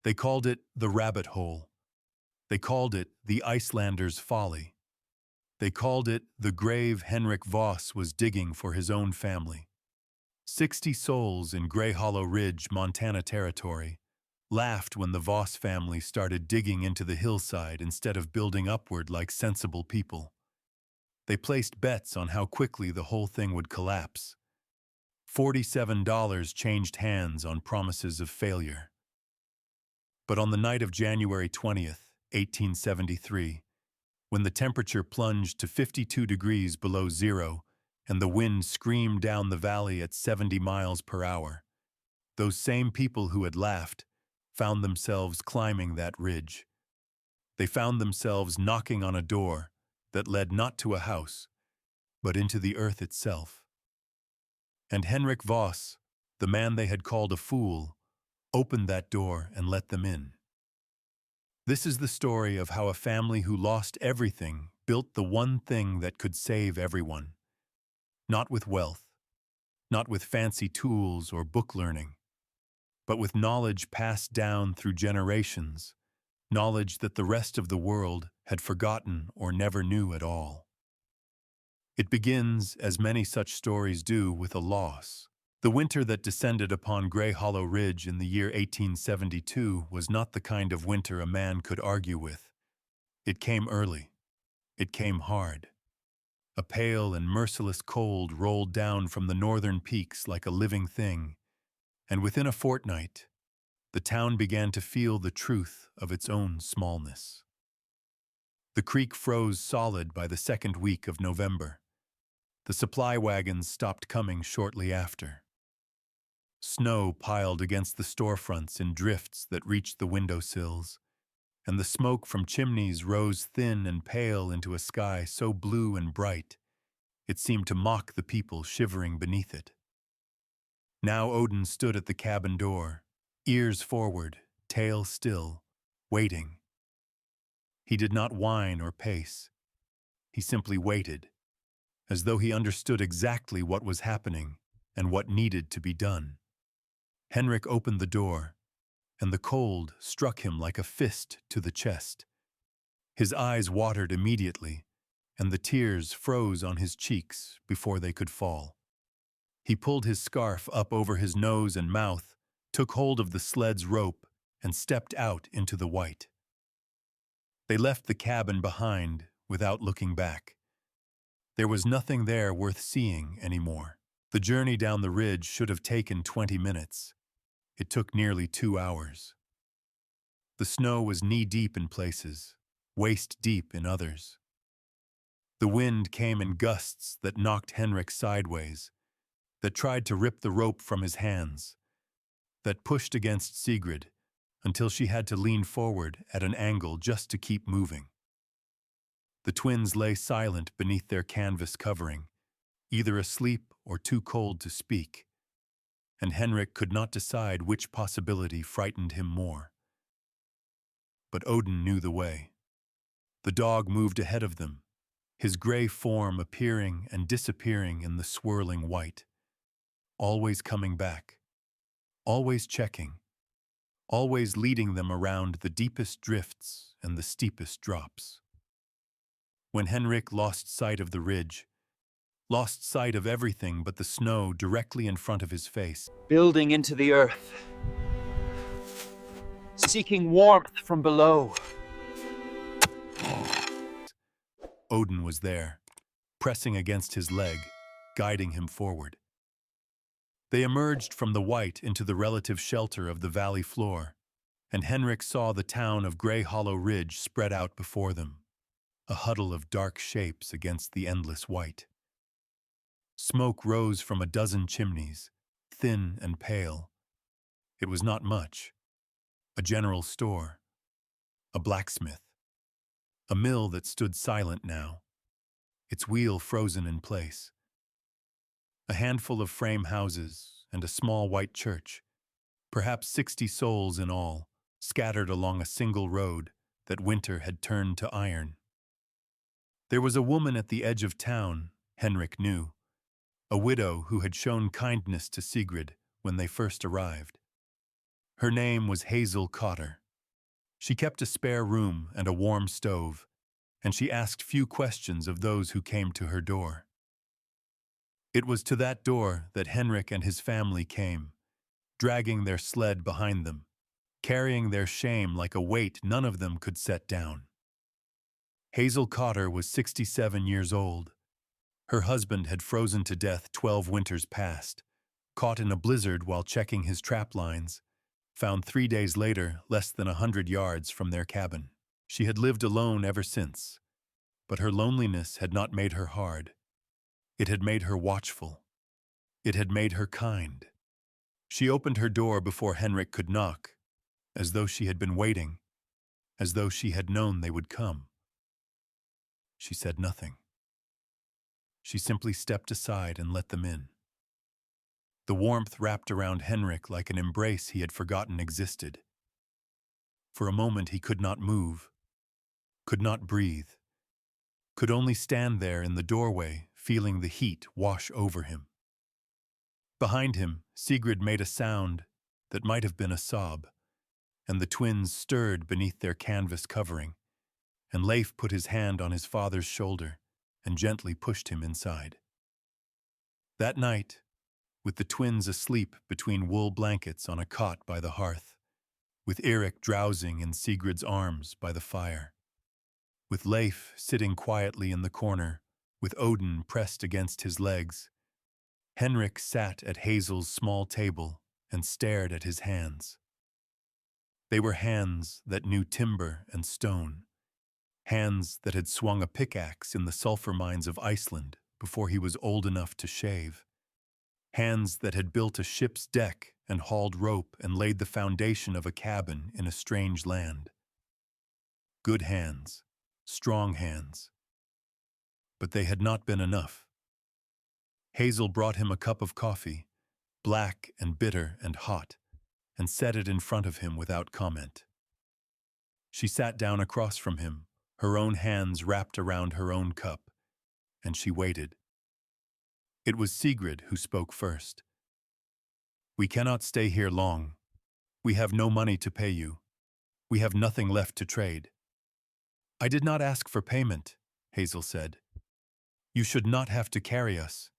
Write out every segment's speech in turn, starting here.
They called it the rabbit hole. They called it the Icelander's folly. They called it the grave Henrik Voss was digging for his own family. 60 souls in Grey Hollow Ridge, Montana Territory, laughed when the Voss family started digging into the hillside instead of building upward like sensible people. They placed bets on how quickly the whole thing would collapse. $47 changed hands on promises of failure. But on the night of January 20th, 1873, when the temperature plunged to 52 degrees below zero and the wind screamed down the valley at 70 miles per hour, those same people who had laughed found themselves climbing that ridge. They found themselves knocking on a door that led not to a house, but into the earth itself. And Henrik Voss, the man they had called a fool, opened that door and let them in. This is the story of how a family who lost everything built the one thing that could save everyone. Not with wealth, not with fancy tools or book learning, but with knowledge passed down through generations, knowledge that the rest of the world had forgotten or never knew at all. It begins, as many such stories do, with a loss. The winter that descended upon Grey Hollow Ridge in the year 1872 was not the kind of winter a man could argue with. It came early. It came hard. A pale and merciless cold rolled down from the northern peaks like a living thing, and within a fortnight, the town began to feel the truth of its own smallness. The creek froze solid by the second week of November. The supply wagons stopped coming shortly after. Snow piled against the storefronts in drifts that reached the windowsills, and the smoke from chimneys rose thin and pale into a sky so blue and bright it seemed to mock the people shivering beneath it. Now Odin stood at the cabin door, ears forward, tail still, waiting. He did not whine or pace. He simply waited, as though he understood exactly what was happening and what needed to be done. Henrik opened the door, and the cold struck him like a fist to the chest. His eyes watered immediately, and the tears froze on his cheeks before they could fall. He pulled his scarf up over his nose and mouth, took hold of the sled's rope, and stepped out into the white. They left the cabin behind without looking back. There was nothing there worth seeing anymore. The journey down the ridge should have taken 20 minutes. It took nearly 2 hours. The snow was knee-deep in places, waist-deep in others. The wind came in gusts that knocked Henrik sideways, that tried to rip the rope from his hands, that pushed against Sigrid until she had to lean forward at an angle just to keep moving. The twins lay silent beneath their canvas covering, either asleep or too cold to speak, and Henrik could not decide which possibility frightened him more. But Odin knew the way. The dog moved ahead of them, his gray form appearing and disappearing in the swirling white, always coming back, always checking, always leading them around the deepest drifts and the steepest drops. When Henrik lost sight of the ridge, lost sight of everything but the snow directly in front of his face, building into the earth, seeking warmth from below. Odin was there, pressing against his leg, guiding him forward. They emerged from the white into the relative shelter of the valley floor, and Henrik saw the town of Grey Hollow Ridge spread out before them, a huddle of dark shapes against the endless white. Smoke rose from a dozen chimneys, thin and pale. It was not much. A general store, a blacksmith, a mill that stood silent now, its wheel frozen in place. A handful of frame houses and a small white church, perhaps 60 souls in all, scattered along a single road that winter had turned to iron. There was a woman at the edge of town, Henrik knew, a widow who had shown kindness to Sigrid when they first arrived. Her name was Hazel Cotter. She kept a spare room and a warm stove, and she asked few questions of those who came to her door. It was to that door that Henrik and his family came, dragging their sled behind them, carrying their shame like a weight none of them could set down. Hazel Cotter was 67 years old. Her husband had frozen to death 12 winters past, caught in a blizzard while checking his trap lines, found 3 days later less than 100 yards from their cabin. She had lived alone ever since, but her loneliness had not made her hard. It had made her watchful. It had made her kind. She opened her door before Henrik could knock, as though she had been waiting, as though she had known they would come. She said nothing. She simply stepped aside and let them in. The warmth wrapped around Henrik like an embrace he had forgotten existed. For a moment he could not move, could not breathe, could only stand there in the doorway, feeling the heat wash over him. Behind him, Sigrid made a sound that might have been a sob, and the twins stirred beneath their canvas covering, and Leif put his hand on his father's shoulder and gently pushed him inside. That night, with the twins asleep between wool blankets on a cot by the hearth, with Erik drowsing in Sigrid's arms by the fire, with Leif sitting quietly in the corner, with Odin pressed against his legs, Henrik sat at Hazel's small table and stared at his hands. They were hands that knew timber and stone, hands that had swung a pickaxe in the sulfur mines of Iceland before he was old enough to shave, hands that had built a ship's deck and hauled rope and laid the foundation of a cabin in a strange land. Good hands, strong hands. But they had not been enough. Hazel brought him a cup of coffee, black and bitter and hot, and set it in front of him without comment. She sat down across from him, her own hands wrapped around her own cup, and she waited. It was Sigrid who spoke first. "We cannot stay here long. We have no money to pay you. We have nothing left to trade." "I did not ask for payment," Hazel said. "You should not have to carry us."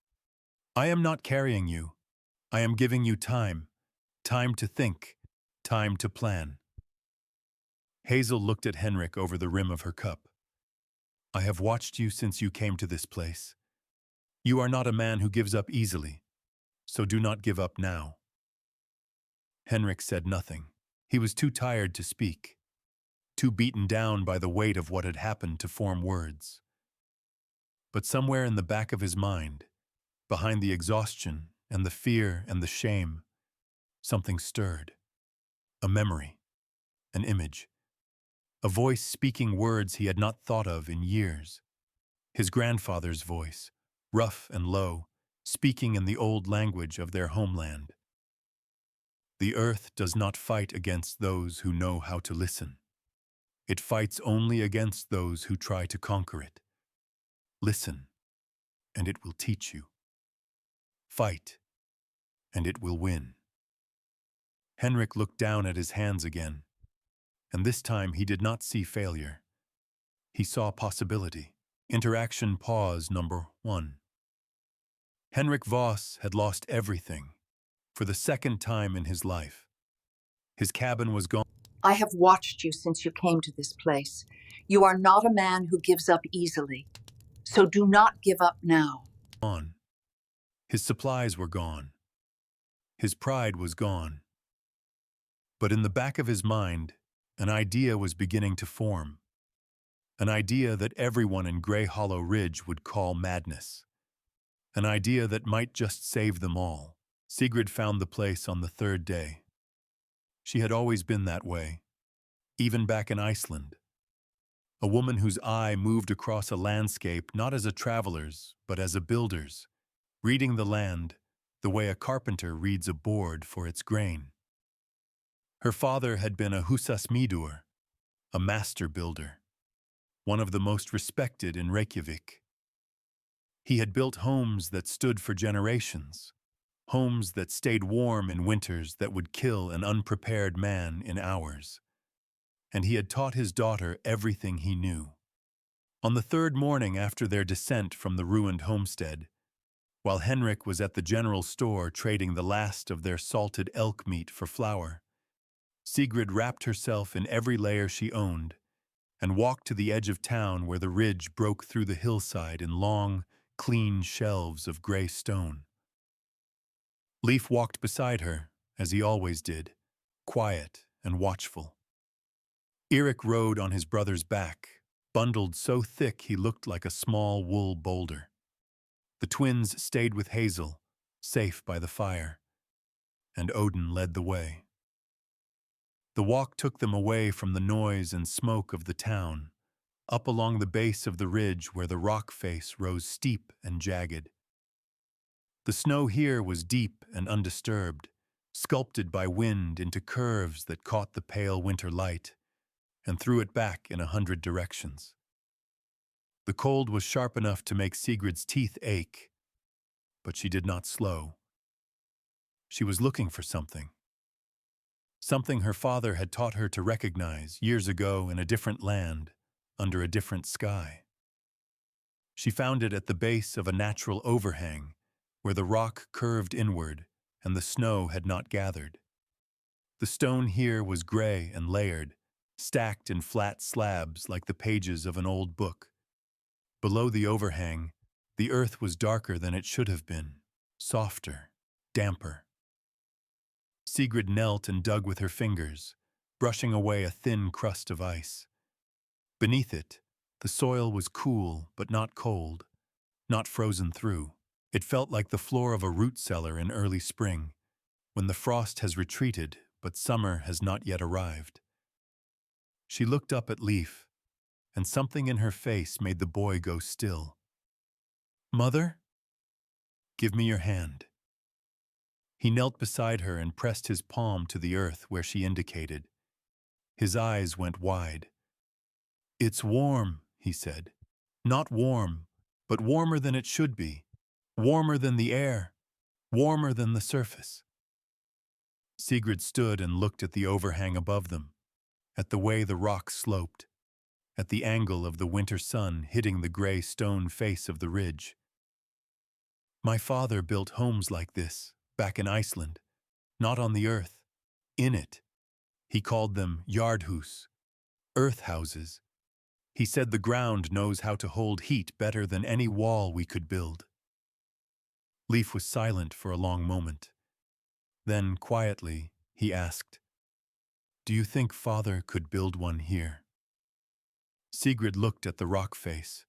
"I am not carrying you. I am giving you time. Time to think. Time to plan." Hazel looked at Henrik over the rim of her cup. "I have watched you since you came to this place. You are not a man who gives up easily, so do not give up now." Henrik said nothing. He was too tired to speak, too beaten down by the weight of what had happened to form words. But somewhere in the back of his mind, behind the exhaustion and the fear and the shame, something stirred. A memory, an image, a voice speaking words he had not thought of in years. His grandfather's voice, rough and low, speaking in the old language of their homeland. "The earth does not fight against those who know how to listen. It fights only against those who try to conquer it. Listen, and it will teach you. Fight, and it will win." Henrik looked down at his hands again, and this time he did not see failure. He saw possibility. Interaction pause number 1. Henrik Voss had lost everything, for the second time in his life. His cabin was gone. "I have watched you since you came to this place. You are not a man who gives up easily. So do not give up now." His supplies were gone. His pride was gone. But in the back of his mind, an idea was beginning to form. An idea that everyone in Grey Hollow Ridge would call madness. An idea that might just save them all. Sigrid found the place on the 3rd day. She had always been that way, even back in Iceland. A woman whose eye moved across a landscape not as a traveler's, but as a builder's, reading the land the way a carpenter reads a board for its grain. Her father had been a húsasmiður, a master builder, one of the most respected in Reykjavik. He had built homes that stood for generations, homes that stayed warm in winters that would kill an unprepared man in hours. And he had taught his daughter everything he knew. On the third morning after their descent from the ruined homestead, while Henrik was at the general store trading the last of their salted elk meat for flour, Sigrid wrapped herself in every layer she owned and walked to the edge of town where the ridge broke through the hillside in long, clean shelves of gray stone. Leif walked beside her, as he always did, quiet and watchful. Eirik rode on his brother's back, bundled so thick he looked like a small wool boulder. The twins stayed with Hazel, safe by the fire, and Odin led the way. The walk took them away from the noise and smoke of the town, up along the base of the ridge where the rock face rose steep and jagged. The snow here was deep and undisturbed, sculpted by wind into curves that caught the pale winter light and threw it back in 100 directions. The cold was sharp enough to make Sigrid's teeth ache, but she did not slow. She was looking for something. Something her father had taught her to recognize years ago in a different land, under a different sky. She found it at the base of a natural overhang, where the rock curved inward and the snow had not gathered. The stone here was gray and layered, stacked in flat slabs like the pages of an old book. Below the overhang, the earth was darker than it should have been, softer, damper. Sigrid knelt and dug with her fingers, brushing away a thin crust of ice. Beneath it, the soil was cool but not cold, not frozen through. It felt like the floor of a root cellar in early spring, when the frost has retreated but summer has not yet arrived. She looked up at Leif, and something in her face made the boy go still. "Mother? Give me your hand." He knelt beside her and pressed his palm to the earth where she indicated. His eyes went wide. "It's warm," he said. "Not warm, but warmer than it should be. Warmer than the air. Warmer than the surface." Sigrid stood and looked at the overhang above them, at the way the rock sloped, at the angle of the winter sun hitting the gray stone face of the ridge. "My father built homes like this, back in Iceland, not on the earth, in it. He called them yardhus, earth houses. He said the ground knows how to hold heat better than any wall we could build." Leif was silent for a long moment. Then, quietly, he asked, "Do you think father could build one here?" Sigrid looked at the rock face.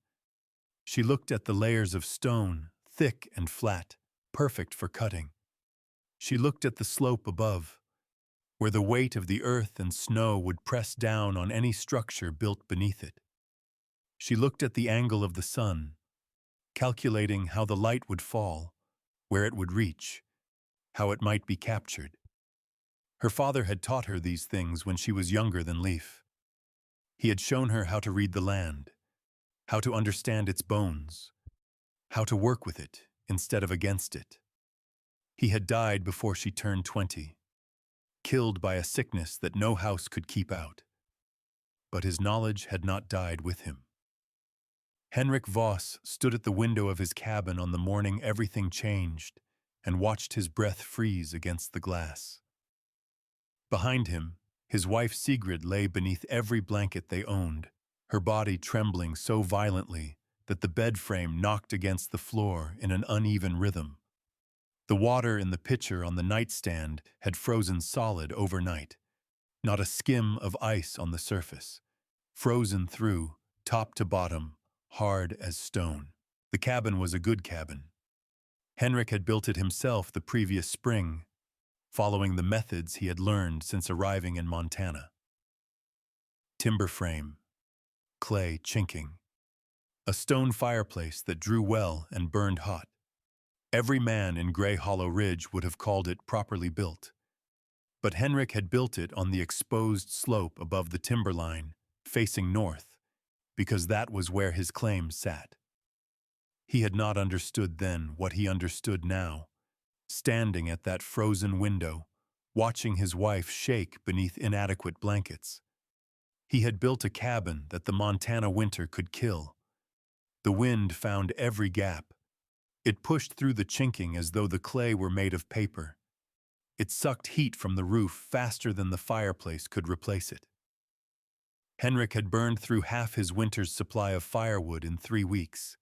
She looked at the layers of stone, thick and flat, perfect for cutting. She looked at the slope above, where the weight of the earth and snow would press down on any structure built beneath it. She looked at the angle of the sun, calculating how the light would fall, where it would reach, how it might be captured. Her father had taught her these things when she was younger than Leif. He had shown her how to read the land, how to understand its bones, how to work with it instead of against it. He had died before she turned 20, killed by a sickness that no house could keep out. But his knowledge had not died with him. Henrik Voss stood at the window of his cabin on the morning everything changed and watched his breath freeze against the glass. Behind him, his wife Sigrid lay beneath every blanket they owned, her body trembling so violently that the bed frame knocked against the floor in an uneven rhythm. The water in the pitcher on the nightstand had frozen solid overnight, not a skim of ice on the surface, frozen through, top to bottom, hard as stone. The cabin was a good cabin. Henrik had built it himself the previous spring, following the methods he had learned since arriving in Montana. Timber frame, clay chinking, a stone fireplace that drew well and burned hot. Every man in Grey Hollow Ridge would have called it properly built. But Henrik had built it on the exposed slope above the timberline, facing north, because that was where his claim sat. He had not understood then what he understood now, standing at that frozen window, watching his wife shake beneath inadequate blankets. He had built a cabin that the Montana winter could kill. The wind found every gap. It pushed through the chinking as though the clay were made of paper. It sucked heat from the roof faster than the fireplace could replace it. Henrik had burned through half his winter's supply of firewood in 3 weeks,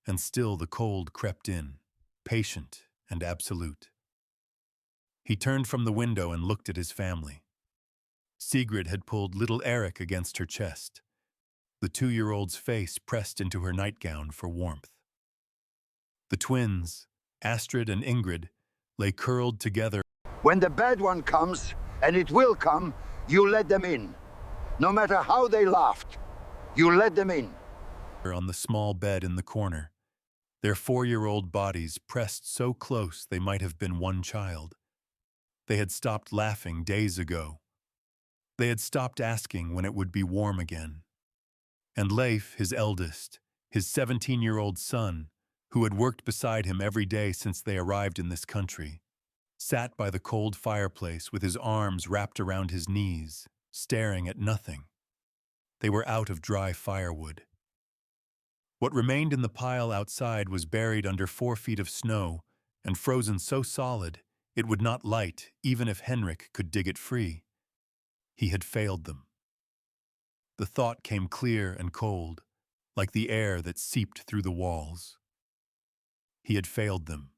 and still the cold crept in, patient and absolute. He turned from the window and looked at his family. Sigrid had pulled little Eric against her chest, the 2-year-old's face pressed into her nightgown for warmth. The twins, Astrid and Ingrid, lay curled together. When the bad one comes, and it will come, you let them in. No matter how they laughed, you let them in. On the small bed in the corner, their 4-year-old bodies pressed so close they might have been one child. They had stopped laughing days ago. They had stopped asking when it would be warm again. And Leif, his eldest, his 17-year-old son, who had worked beside him every day since they arrived in this country, sat by the cold fireplace with his arms wrapped around his knees, staring at nothing. They were out of dry firewood. What remained in the pile outside was buried under 4 feet of snow and frozen so solid it would not light even if Henrik could dig it free. He had failed them. The thought came clear and cold, like the air that seeped through the walls. He had failed them.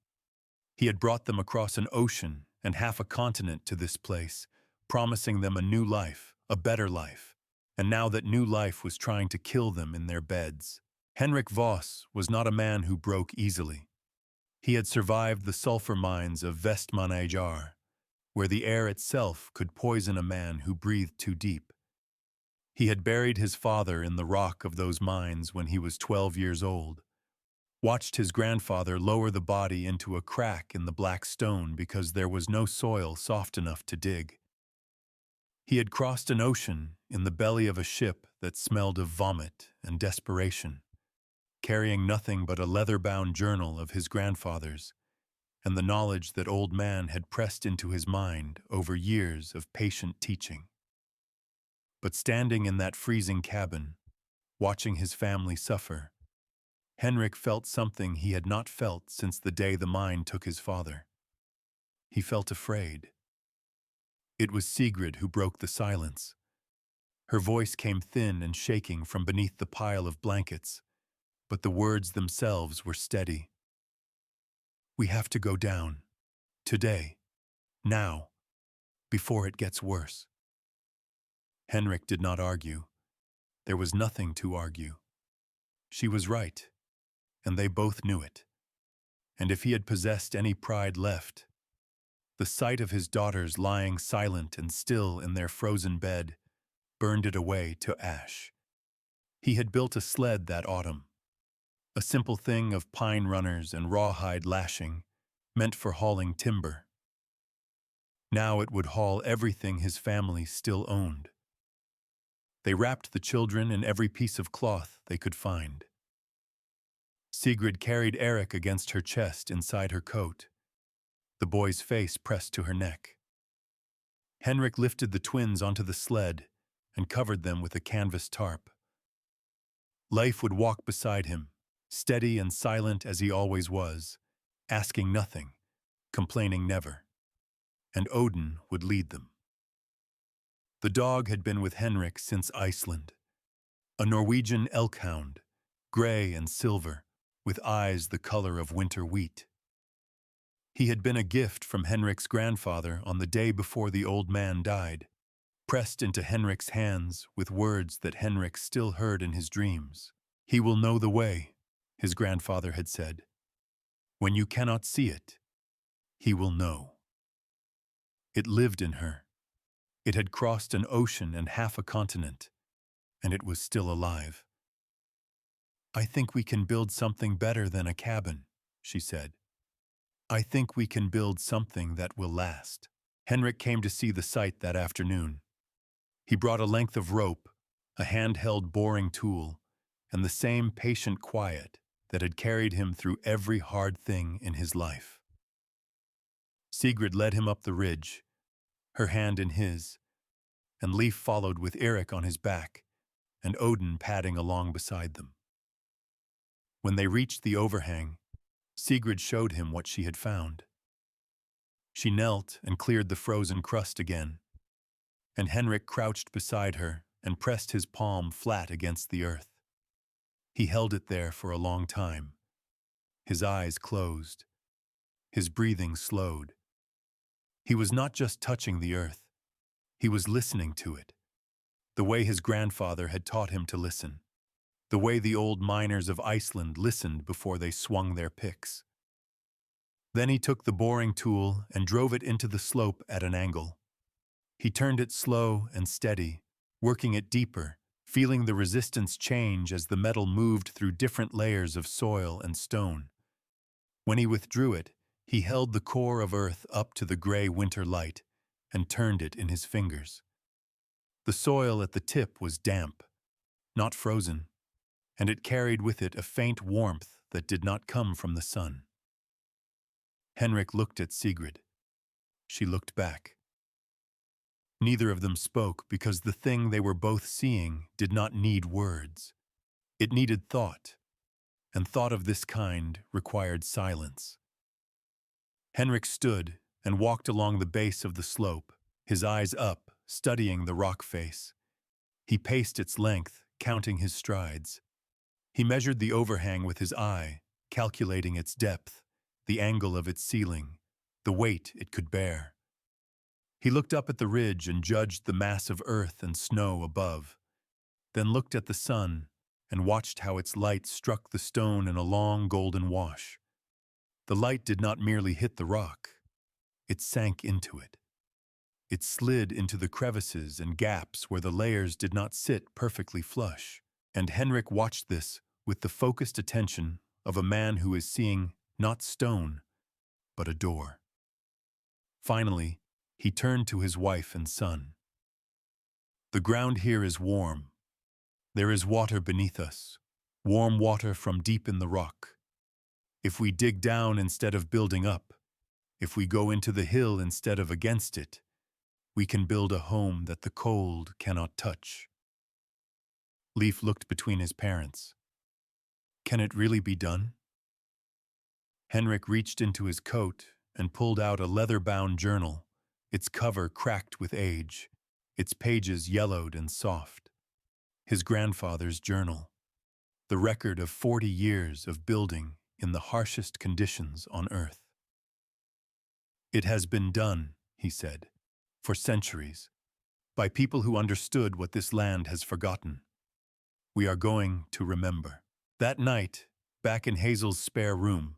He had brought them across an ocean and half a continent to this place, promising them a new life, a better life. And now that new life was trying to kill them in their beds. Henrik Voss was not a man who broke easily. He had survived the sulfur mines of Vestmannaeyjar, where the air itself could poison a man who breathed too deep. He had buried his father in the rock of those mines when he was 12 years old, watched his grandfather lower the body into a crack in the black stone because there was no soil soft enough to dig. He had crossed an ocean in the belly of a ship that smelled of vomit and desperation, carrying nothing but a leather-bound journal of his grandfather's, and the knowledge that old man had pressed into his mind over years of patient teaching. But standing in that freezing cabin, watching his family suffer, Henrik felt something he had not felt since the day the mine took his father. He felt afraid. It was Sigrid who broke the silence. Her voice came thin and shaking from beneath the pile of blankets, but the words themselves were steady. "We have to go down. Today. Now. Before it gets worse." Henrik did not argue. There was nothing to argue. She was right, and they both knew it. And if he had possessed any pride left, the sight of his daughters lying silent and still in their frozen bed burned it away to ash. He had built a sled that autumn, a simple thing of pine runners and rawhide lashing, meant for hauling timber. Now it would haul everything his family still owned. They wrapped the children in every piece of cloth they could find. Sigrid carried Eric against her chest inside her coat, the boy's face pressed to her neck. Henrik lifted the twins onto the sled and covered them with a canvas tarp. Leif would walk beside him, steady and silent as he always was, asking nothing, complaining never. And Odin would lead them. The dog had been with Henrik since Iceland, a Norwegian elk hound, gray and silver, with eyes the color of winter wheat. He had been a gift from Henrik's grandfather on the day before the old man died, pressed into Henrik's hands with words that Henrik still heard in his dreams. "He will know the way," his grandfather had said. "When you cannot see it, he will know." It lived in her. It had crossed an ocean and half a continent, and it was still alive. "I think we can build something better than a cabin," she said. "I think we can build something that will last." Henrik came to see the site that afternoon. He brought a length of rope, a handheld boring tool, and the same patient quiet that had carried him through every hard thing in his life. Sigrid led him up the ridge, her hand in his, and Leif followed with Eric on his back and Odin padding along beside them. When they reached the overhang, Sigrid showed him what she had found. She knelt and cleared the frozen crust again, and Henrik crouched beside her and pressed his palm flat against the earth. He held it there for a long time, his eyes closed, his breathing slowed. He was not just touching the earth, he was listening to it, the way his grandfather had taught him to listen, the way the old miners of Iceland listened before they swung their picks. Then he took the boring tool and drove it into the slope at an angle. He turned it slow and steady, working it deeper, feeling the resistance change as the metal moved through different layers of soil and stone. When he withdrew it, he held the core of earth up to the gray winter light and turned it in his fingers. The soil at the tip was damp, not frozen, and it carried with it a faint warmth that did not come from the sun. Henrik looked at Sigrid. She looked back. Neither of them spoke because the thing they were both seeing did not need words. It needed thought, and thought of this kind required silence. Henrik stood and walked along the base of the slope, his eyes up, studying the rock face. He paced its length, counting his strides. He measured the overhang with his eye, calculating its depth, the angle of its ceiling, the weight it could bear. He looked up at the ridge and judged the mass of earth and snow above, then looked at the sun and watched how its light struck the stone in a long golden wash. The light did not merely hit the rock, it sank into it. It slid into the crevices and gaps where the layers did not sit perfectly flush, and Henrik watched this with the focused attention of a man who is seeing not stone, but a door. Finally, he turned to his wife and son. The ground here is warm. There is water beneath us, warm water from deep in the rock. If we dig down instead of building up, if we go into the hill instead of against it, we can build a home that the cold cannot touch. Leif looked between his parents. Can it really be done? Henrik reached into his coat and pulled out a leather-bound journal, its cover cracked with age, its pages yellowed and soft. His grandfather's journal, the record of 40 years of building in the harshest conditions on earth. It has been done, he said, for centuries, by people who understood what this land has forgotten. We are going to remember. That night, back in Hazel's spare room,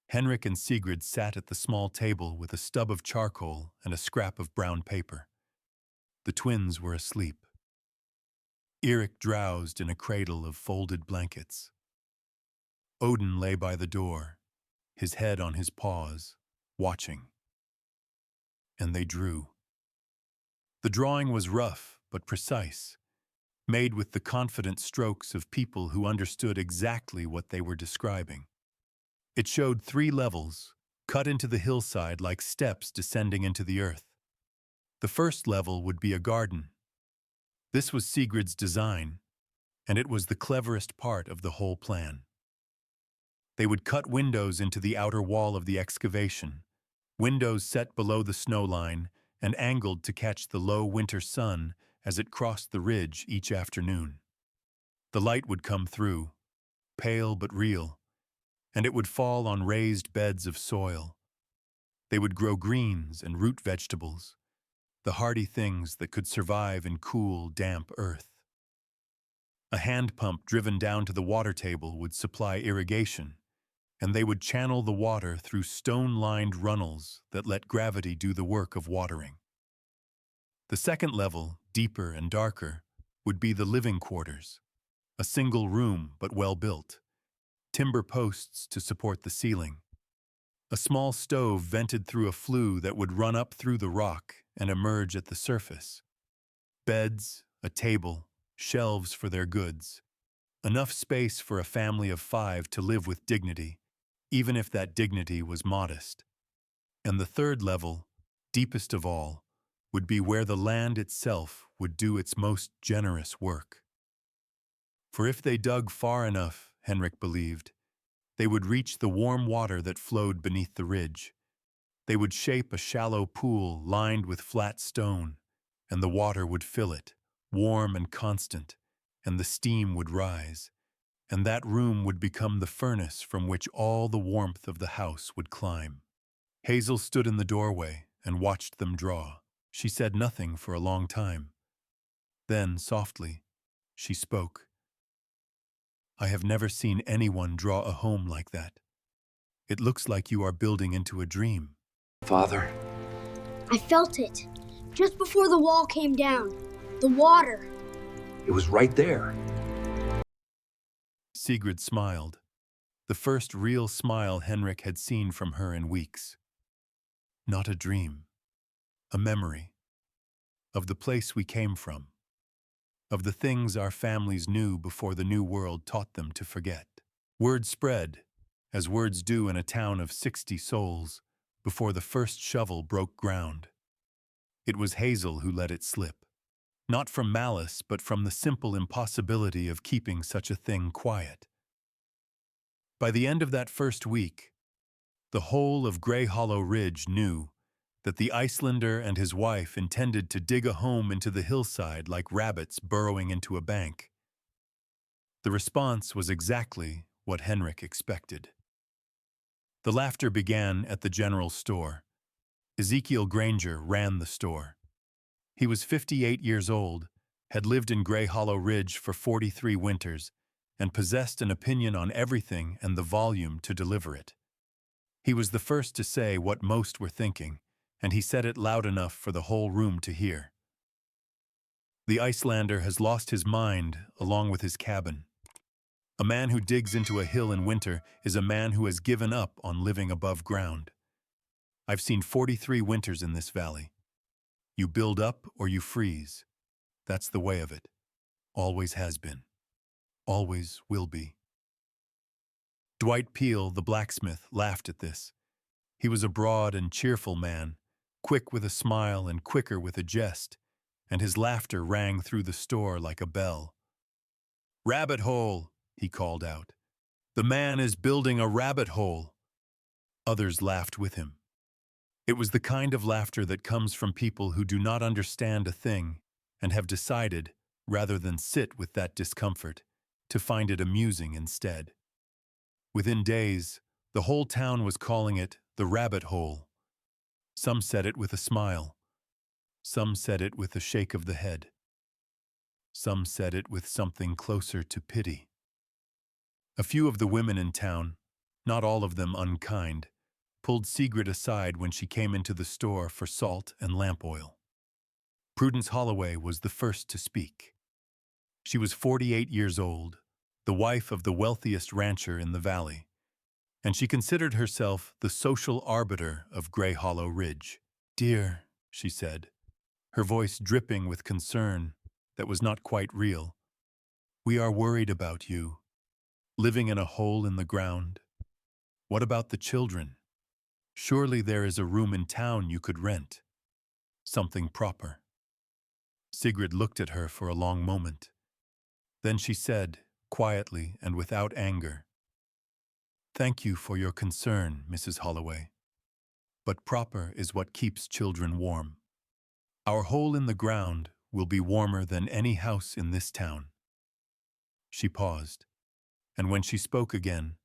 Henrik and Sigrid sat at the small table with a stub of charcoal and a scrap of brown paper. The twins were asleep. Eric drowsed in a cradle of folded blankets. Odin lay by the door, his head on his paws, watching. And they drew. The drawing was rough but precise, made with the confident strokes of people who understood exactly what they were describing. It showed 3 levels, cut into the hillside like steps descending into the earth. The first level would be a garden. This was Sigrid's design, and it was the cleverest part of the whole plan. They would cut windows into the outer wall of the excavation, windows set below the snow line and angled to catch the low winter sun as it crossed the ridge each afternoon. The light would come through, pale but real, and it would fall on raised beds of soil. They would grow greens and root vegetables, the hardy things that could survive in cool, damp earth. A hand pump driven down to the water table would supply irrigation, and they would channel the water through stone-lined runnels that let gravity do the work of watering. The second level, deeper and darker, would be the living quarters, a single room but well built, timber posts to support the ceiling. A small stove vented through a flue that would run up through the rock and emerge at the surface. Beds, a table, shelves for their goods. Enough space for a family of 5 to live with dignity, even if that dignity was modest. And the third level, deepest of all, would be where the land itself would do its most generous work. For if they dug far enough, Henrik believed, they would reach the warm water that flowed beneath the ridge. They would shape a shallow pool lined with flat stone, and the water would fill it, warm and constant, and the steam would rise, and that room would become the furnace from which all the warmth of the house would climb. Hazel stood in the doorway and watched them draw. She said nothing for a long time. Then, softly, she spoke. I have never seen anyone draw a home like that. It looks like you are building into a dream. Father. I felt it. Just before the wall came down. The water. It was right there. Sigrid smiled, the first real smile Henrik had seen from her in weeks. Not a dream, a memory of the place we came from, of the things our families knew before the new world taught them to forget. Word spread, as words do in a town of 60 souls, before the first shovel broke ground. It was Hazel who let it slip, not from malice, but from the simple impossibility of keeping such a thing quiet. By the end of that first week, the whole of Grey Hollow Ridge knew that the Icelander and his wife intended to dig a home into the hillside like rabbits burrowing into a bank. The response was exactly what Henrik expected. The laughter began at the general store. Ezekiel Granger ran the store. He was 58 years old, had lived in Grey Hollow Ridge for 43 winters, and possessed an opinion on everything and the volume to deliver it. He was the first to say what most were thinking, and he said it loud enough for the whole room to hear. The Icelander has lost his mind along with his cabin. A man who digs into a hill in winter is a man who has given up on living above ground. I've seen 43 winters in this valley. You build up or you freeze. That's the way of it. Always has been. Always will be. Dwight Peel, the blacksmith, laughed at this. He was a broad and cheerful man, quick with a smile and quicker with a jest, and his laughter rang through the store like a bell. "Rabbit hole," he called out. "The man is building a rabbit hole." Others laughed with him. It was the kind of laughter that comes from people who do not understand a thing and have decided, rather than sit with that discomfort, to find it amusing instead. Within days, the whole town was calling it the rabbit hole. Some said it with a smile. Some said it with a shake of the head. Some said it with something closer to pity. A few of the women in town, not all of them unkind, pulled Sigrid aside when she came into the store for salt and lamp oil. Prudence Holloway was the first to speak. She was 48 years old, the wife of the wealthiest rancher in the valley, and she considered herself the social arbiter of Grey Hollow Ridge. "Dear," she said, her voice dripping with concern that was not quite real, "we are worried about you, living in a hole in the ground. What about the children? Surely there is a room in town you could rent. Something proper." Sigrid looked at her for a long moment. Then she said, quietly and without anger, "Thank you for your concern, Mrs. Holloway. But proper is what keeps children warm. Our hole in the ground will be warmer than any house in this town." She paused, and when she spoke again,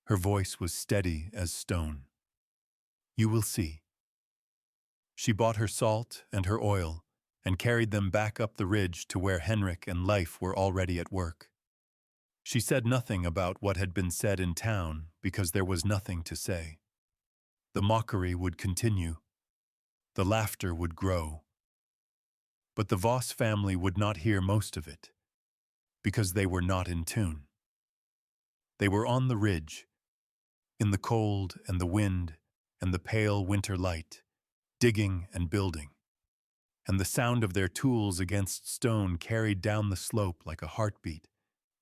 her voice was steady as stone. "You will see." She bought her salt and her oil and carried them back up the ridge to where Henrik and Leif were already at work. She said nothing about what had been said in town because there was nothing to say. The mockery would continue. The laughter would grow. But the Voss family would not hear most of it because they were not in tune. They were on the ridge, in the cold and the wind and the pale winter light, digging and building, and the sound of their tools against stone carried down the slope like a heartbeat,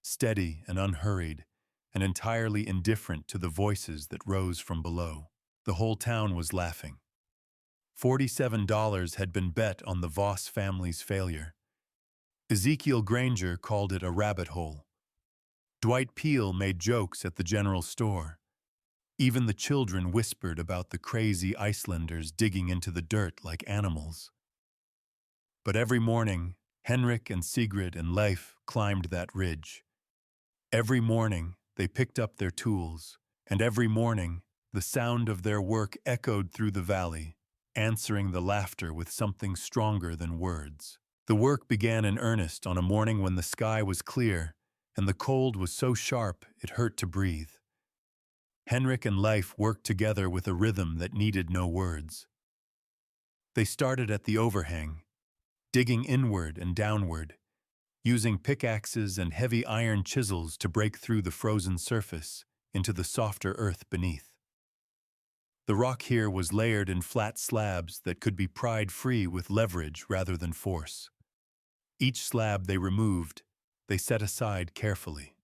steady and unhurried, and entirely indifferent to the voices that rose from below. The whole town was laughing. $47 had been bet on the Voss family's failure. Ezekiel Granger called it a rabbit hole. Dwight Peel made jokes at the general store. Even the children whispered about the crazy Icelanders digging into the dirt like animals. But every morning, Henrik and Sigrid and Leif climbed that ridge. Every morning, they picked up their tools, and every morning, the sound of their work echoed through the valley, answering the laughter with something stronger than words. The work began in earnest on a morning when the sky was clear, and the cold was so sharp it hurt to breathe. Henrik and Leif worked together with a rhythm that needed no words. They started at the overhang, digging inward and downward, using pickaxes and heavy iron chisels to break through the frozen surface into the softer earth beneath. The rock here was layered in flat slabs that could be pried free with leverage rather than force. Each slab they removed, they set aside carefully.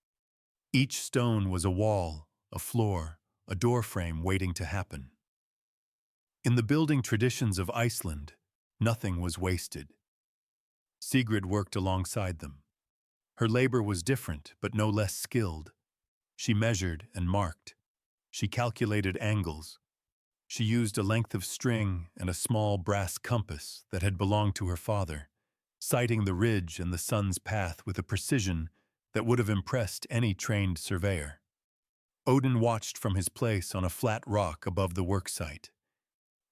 Each stone was a wall, a floor, a doorframe waiting to happen. In the building traditions of Iceland, nothing was wasted. Sigrid worked alongside them. Her labor was different, but no less skilled. She measured and marked. She calculated angles. She used a length of string and a small brass compass that had belonged to her father, sighting the ridge and the sun's path with a precision that would have impressed any trained surveyor. Odin watched from his place on a flat rock above the worksite.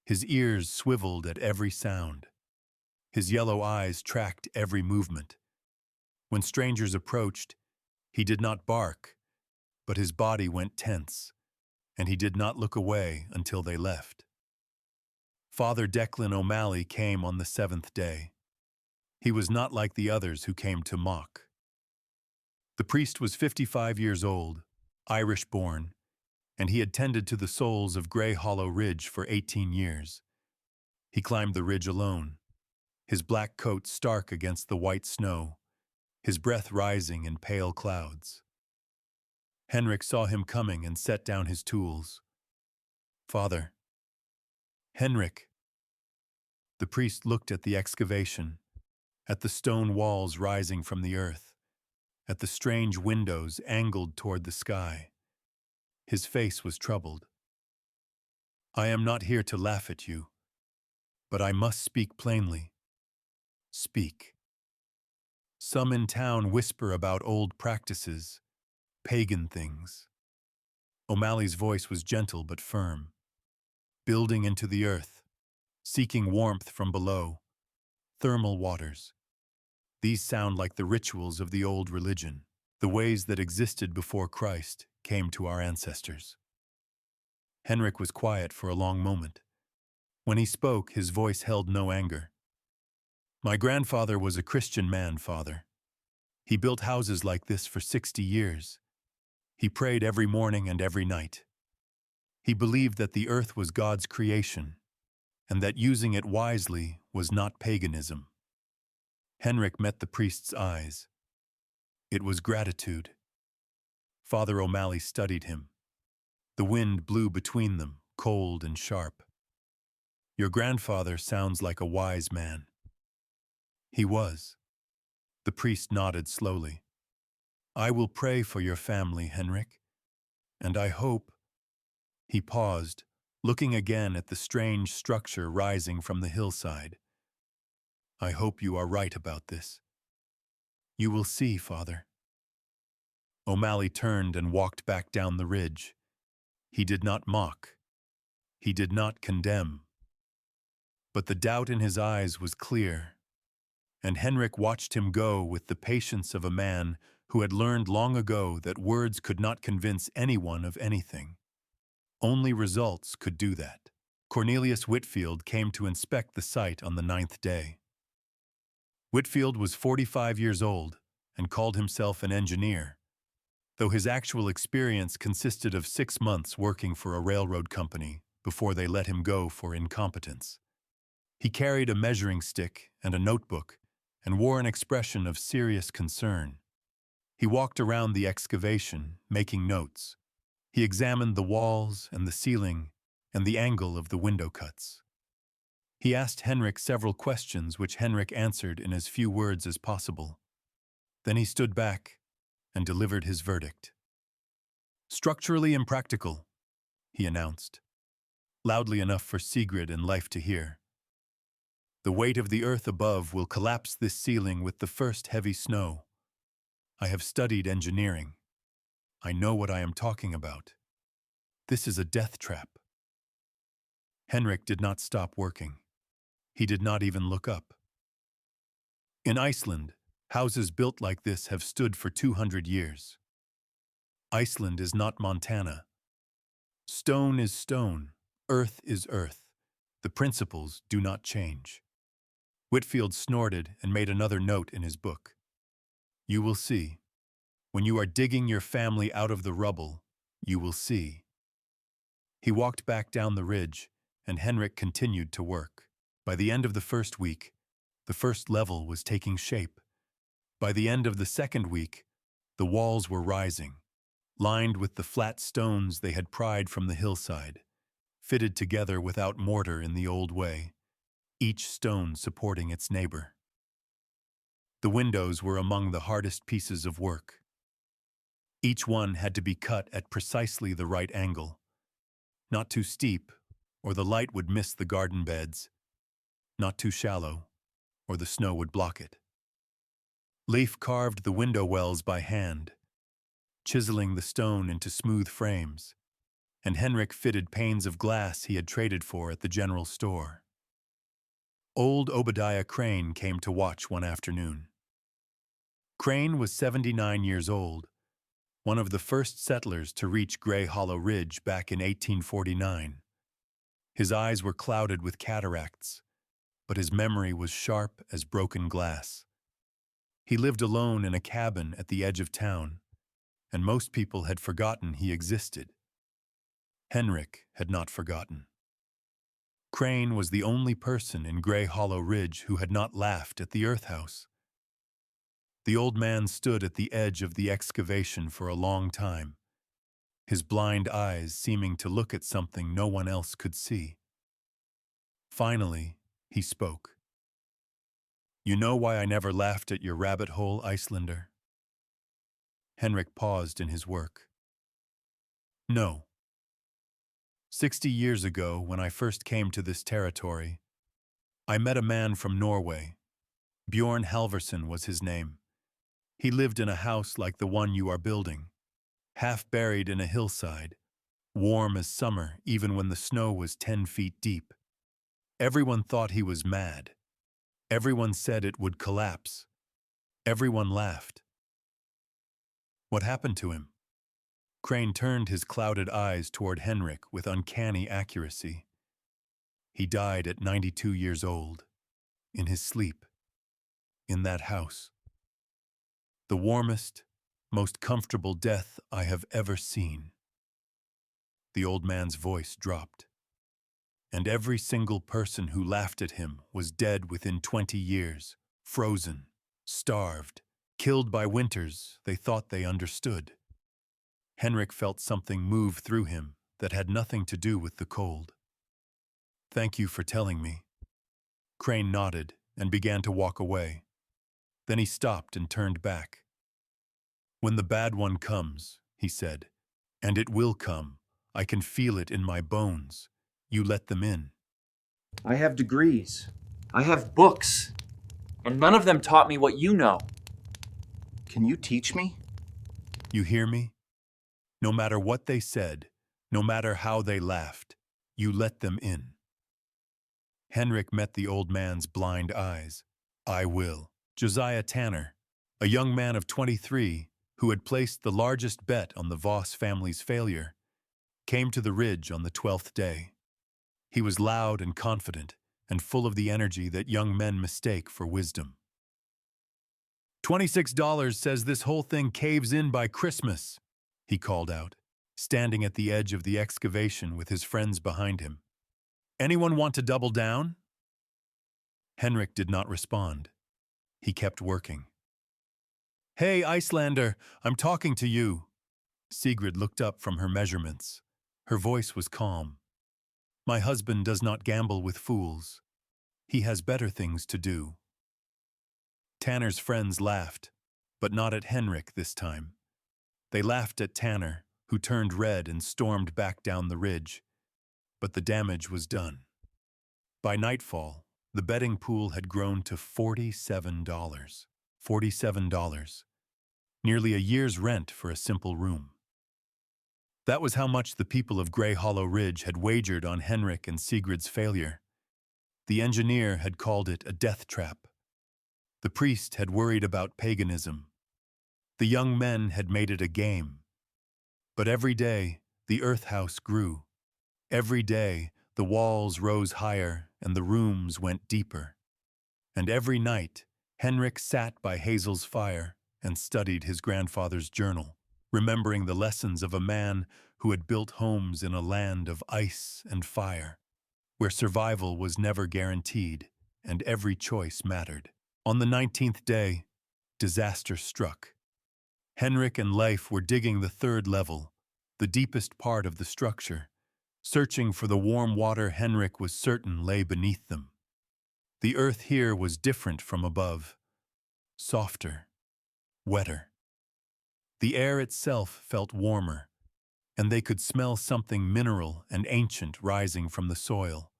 His ears swiveled at every sound. His yellow eyes tracked every movement. When strangers approached, he did not bark, but his body went tense, and he did not look away until they left. Father Declan O'Malley came on the 7th day. He was not like the others who came to mock. The priest was 55 years old, Irish-born, and he had tended to the souls of Grey Hollow Ridge for 18 years. He climbed the ridge alone, his black coat stark against the white snow, his breath rising in pale clouds. Henrik saw him coming and set down his tools. "Father." "Henrik." The priest looked at the excavation, at the stone walls rising from the earth, at the strange windows angled toward the sky. His face was troubled. "I am not here to laugh at you, but I must speak plainly. Speak. Some in town whisper about old practices, pagan things." O'Malley's voice was gentle but firm. "Building into the earth, seeking warmth from below, thermal waters. These sound like the rituals of the old religion. The ways that existed before Christ came to our ancestors." Henrik was quiet for a long moment. When he spoke, his voice held no anger. "My grandfather was a Christian man, Father. He built houses like this for 60 years. He prayed every morning and every night. He believed that the earth was God's creation, and that using it wisely was not paganism." Henrik met the priest's eyes. It was gratitude. Father O'Malley studied him. The wind blew between them, cold and sharp. "Your grandfather sounds like a wise man." "He was." The priest nodded slowly. "I will pray for your family, Henrik, and I hope—" He paused, looking again at the strange structure rising from the hillside. "I hope you are right about this." "You will see, Father." O'Malley turned and walked back down the ridge. He did not mock. He did not condemn. But the doubt in his eyes was clear, and Henrik watched him go with the patience of a man who had learned long ago that words could not convince anyone of anything. Only results could do that. Cornelius Whitfield came to inspect the site on the 9th day. Whitfield was 45 years old and called himself an engineer, though his actual experience consisted of 6 months working for a railroad company before they let him go for incompetence. He carried a measuring stick and a notebook and wore an expression of serious concern. He walked around the excavation, making notes. He examined the walls and the ceiling, and the angle of the window cuts. He asked Henrik several questions which Henrik answered in as few words as possible. Then he stood back and delivered his verdict. "Structurally impractical," he announced, loudly enough for Sigrid and Leif to hear. "The weight of the earth above will collapse this ceiling with the first heavy snow. I have studied engineering. I know what I am talking about. This is a death trap." Henrik did not stop working. He did not even look up. In Iceland, houses built like this have stood for 200 years. Iceland is not Montana. Stone is stone, earth is earth. The principles do not change. Whitfield snorted and made another note in his book. "You will see. When you are digging your family out of the rubble, you will see." He walked back down the ridge, and Henrik continued to work. By the end of the first week, the first level was taking shape. By the end of the second week, the walls were rising, lined with the flat stones they had pried from the hillside, fitted together without mortar in the old way, each stone supporting its neighbor. The windows were among the hardest pieces of work. Each one had to be cut at precisely the right angle, not too steep, or the light would miss the garden beds, not too shallow, or the snow would block it. Leif carved the window wells by hand, chiseling the stone into smooth frames, and Henrik fitted panes of glass he had traded for at the general store. Old Obadiah Crane came to watch one afternoon. Crane was 79 years old, one of the first settlers to reach Grey Hollow Ridge back in 1849. His eyes were clouded with cataracts, but his memory was sharp as broken glass. He lived alone in a cabin at the edge of town, and most people had forgotten he existed. Henrik had not forgotten. Crane was the only person in Grey Hollow Ridge who had not laughed at the earth house. The old man stood at the edge of the excavation for a long time, his blind eyes seeming to look at something no one else could see. Finally, he spoke. "You know why I never laughed at your rabbit hole, Icelander?" Henrik paused in his work. "No. 60 years ago, when I first came to this territory, I met a man from Norway. Bjorn Halverson was his name. He lived in a house like the one you are building, half buried in a hillside, warm as summer even when the snow was 10 feet deep. Everyone thought he was mad. Everyone said it would collapse. Everyone laughed." "What happened to him?" Crane turned his clouded eyes toward Henrik with uncanny accuracy. "He died at 92 years old, in his sleep, in that house. The warmest, most comfortable death I have ever seen." The old man's voice dropped. "And every single person who laughed at him was dead within 20 years, frozen, starved, killed by winters they thought they understood." Henrik felt something move through him that had nothing to do with the cold. "Thank you for telling me." Crane nodded and began to walk away. Then he stopped and turned back. "When the bad one comes," he said, "and it will come, I can feel it in my bones. You let them in." I have degrees. I have books. And none of them taught me what you know. Can you teach me? You hear me? No matter what they said, no matter how they laughed, you let them in. Henrik met the old man's blind eyes. "I will." Josiah Tanner, a young man of 23 who had placed the largest bet on the Voss family's failure, came to the ridge on the 12th day. He was loud and confident and full of the energy that young men mistake for wisdom. $26 says this whole thing caves in by Christmas, he called out, standing at the edge of the excavation with his friends behind him. Anyone want to double down? Henrik did not respond. He kept working. Hey, Icelander, I'm talking to you. Sigrid looked up from her measurements. Her voice was calm. My husband does not gamble with fools. He has better things to do. Tanner's friends laughed, but not at Henrik this time. They laughed at Tanner, who turned red and stormed back down the ridge. But the damage was done. By nightfall, the betting pool had grown to $47. $47. Nearly a year's rent for a simple room. That was how much the people of Grey Hollow Ridge had wagered on Henrik and Sigrid's failure. The engineer had called it a death trap. The priest had worried about paganism. The young men had made it a game. But every day, the earth house grew. Every day, the walls rose higher and the rooms went deeper. And every night, Henrik sat by Hazel's fire and studied his grandfather's journal, remembering the lessons of a man who had built homes in a land of ice and fire, where survival was never guaranteed and every choice mattered. On the 19th day, disaster struck. Henrik and Leif were digging the third level, the deepest part of the structure, searching for the warm water Henrik was certain lay beneath them. The earth here was different from above, softer, wetter. The air itself felt warmer, and they could smell something mineral and ancient rising from the soil.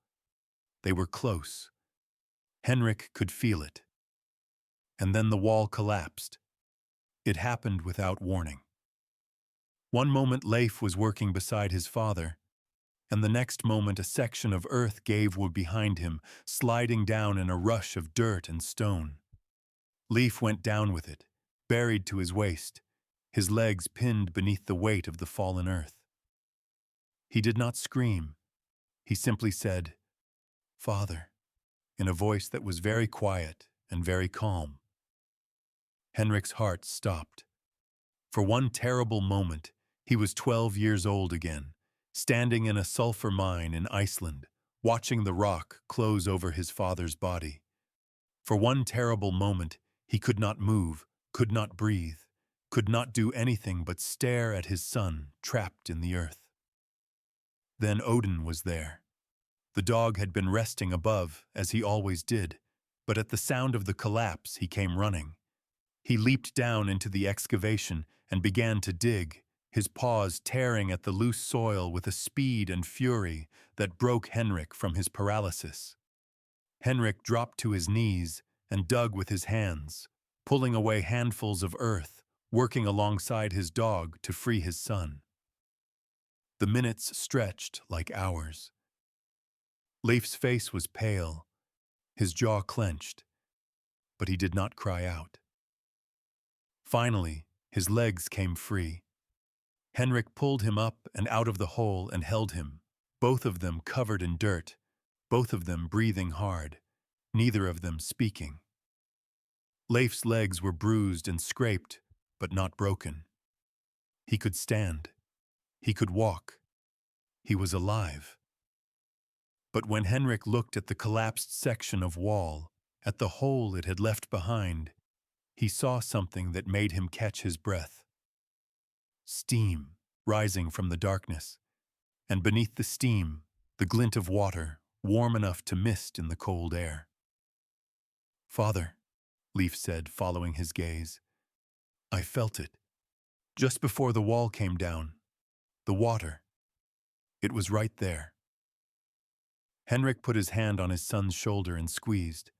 They were close. Henrik could feel it. And then the wall collapsed. It happened without warning. One moment Leif was working beside his father, and the next moment a section of earth gave way behind him, sliding down in a rush of dirt and stone. Leif went down with it, buried to his waist, his legs pinned beneath the weight of the fallen earth. He did not scream. He simply said, "Father," in a voice that was very quiet and very calm. Henrik's heart stopped. For one terrible moment, he was 12 years old again, standing in a sulfur mine in Iceland, watching the rock close over his father's body. For one terrible moment, he could not move, could not breathe, could not do anything but stare at his son trapped in the earth. Then Odin was there. The dog had been resting above, as he always did, but at the sound of the collapse he came running. He leaped down into the excavation and began to dig, his paws tearing at the loose soil with a speed and fury that broke Henrik from his paralysis. Henrik dropped to his knees and dug with his hands, pulling away handfuls of earth, working alongside his dog to free his son. The minutes stretched like hours. Leif's face was pale, his jaw clenched, but he did not cry out. Finally, his legs came free. Henrik pulled him up and out of the hole and held him, both of them covered in dirt, both of them breathing hard, neither of them speaking. Leif's legs were bruised and scraped, but not broken. He could stand. He could walk. He was alive. But when Henrik looked at the collapsed section of wall, at the hole it had left behind, he saw something that made him catch his breath. Steam rising from the darkness, and beneath the steam, the glint of water, warm enough to mist in the cold air. "Father," Leif said, following his gaze, "I felt it. Just before the wall came down. The water. It was right there." Henrik put his hand on his son's shoulder and squeezed.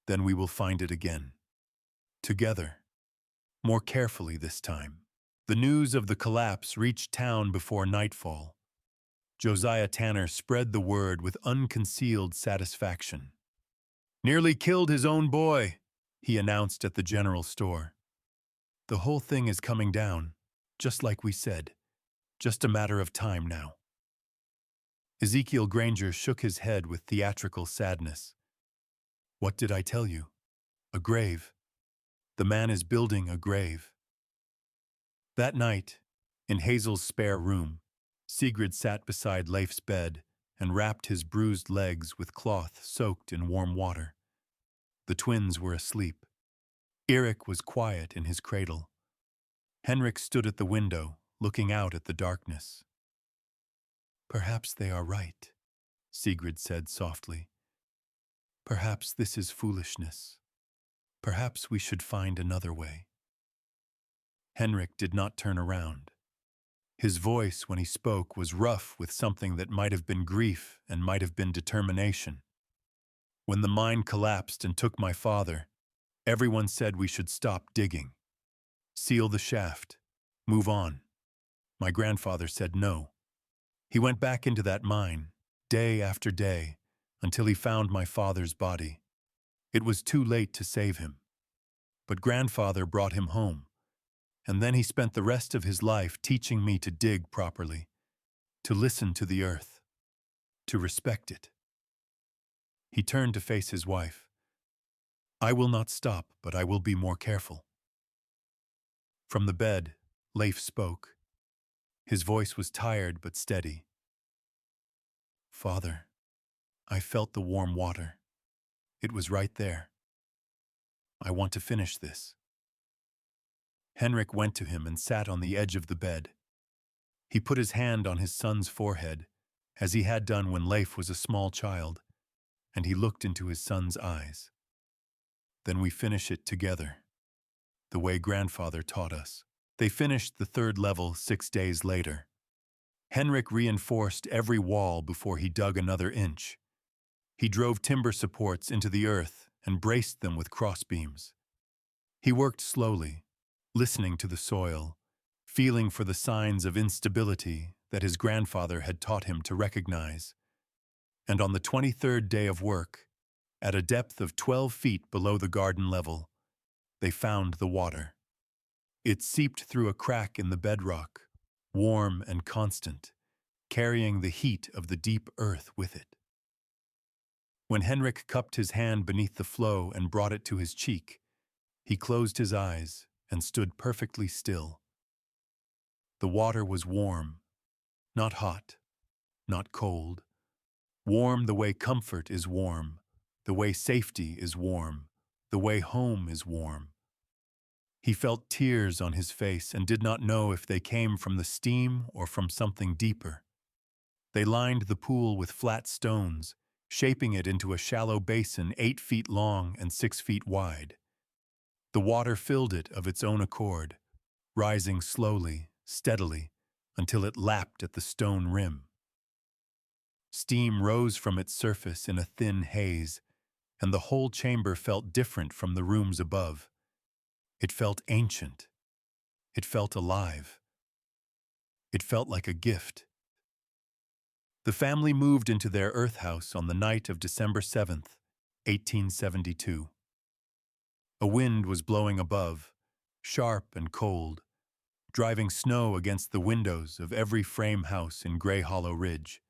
"Then we will find it again. Together. More carefully this time." The news of the collapse reached town before nightfall. Josiah Tanner spread the word with unconcealed satisfaction. "Nearly killed his own boy," he announced at the general store. "The whole thing is coming down, just like we said. Just a matter of time now." Ezekiel Granger shook his head with theatrical sadness. "What did I tell you? A grave. The man is building a grave." That night, in Hazel's spare room, Sigrid sat beside Leif's bed and wrapped his bruised legs with cloth soaked in warm water. The twins were asleep. Erik was quiet in his cradle. Henrik stood at the window, looking out at the darkness. Perhaps they are right, Sigrid said softly. Perhaps this is foolishness. Perhaps we should find another way. Henrik did not turn around. His voice, when he spoke, was rough with something that might have been grief and might have been determination. When the mine collapsed and took my father, everyone said we should stop digging. Seal the shaft. Move on. My grandfather said no. He went back into that mine, day after day, until he found my father's body. It was too late to save him. But grandfather brought him home, and then he spent the rest of his life teaching me to dig properly, to listen to the earth, to respect it. He turned to face his wife. I will not stop, but I will be more careful. From the bed, Leif spoke. His voice was tired but steady. Father, I felt the warm water. It was right there. I want to finish this. Henrik went to him and sat on the edge of the bed. He put his hand on his son's forehead, as he had done when Leif was a small child, and he looked into his son's eyes. Then we finish it together, the way grandfather taught us. They finished the third level 6 days later. Henrik reinforced every wall before he dug another inch. He drove timber supports into the earth and braced them with crossbeams. He worked slowly, listening to the soil, feeling for the signs of instability that his grandfather had taught him to recognize. And on the 23rd day of work, at a depth of 12 feet below the garden level, they found the water. It seeped through a crack in the bedrock, warm and constant, carrying the heat of the deep earth with it. When Henrik cupped his hand beneath the flow and brought it to his cheek, he closed his eyes and stood perfectly still. The water was warm, not hot, not cold. Warm the way comfort is warm, the way safety is warm, the way home is warm. He felt tears on his face and did not know if they came from the steam or from something deeper. They lined the pool with flat stones, shaping it into a shallow basin 8 feet long and 6 feet wide. The water filled it of its own accord, rising slowly, steadily, until it lapped at the stone rim. Steam rose from its surface in a thin haze, and the whole chamber felt different from the rooms above. It felt ancient. It felt alive. It felt like a gift. The family moved into their earth house on the night of December 7th, 1872. A wind was blowing above, sharp and cold, driving snow against the windows of every frame house in Grey Hollow Ridge.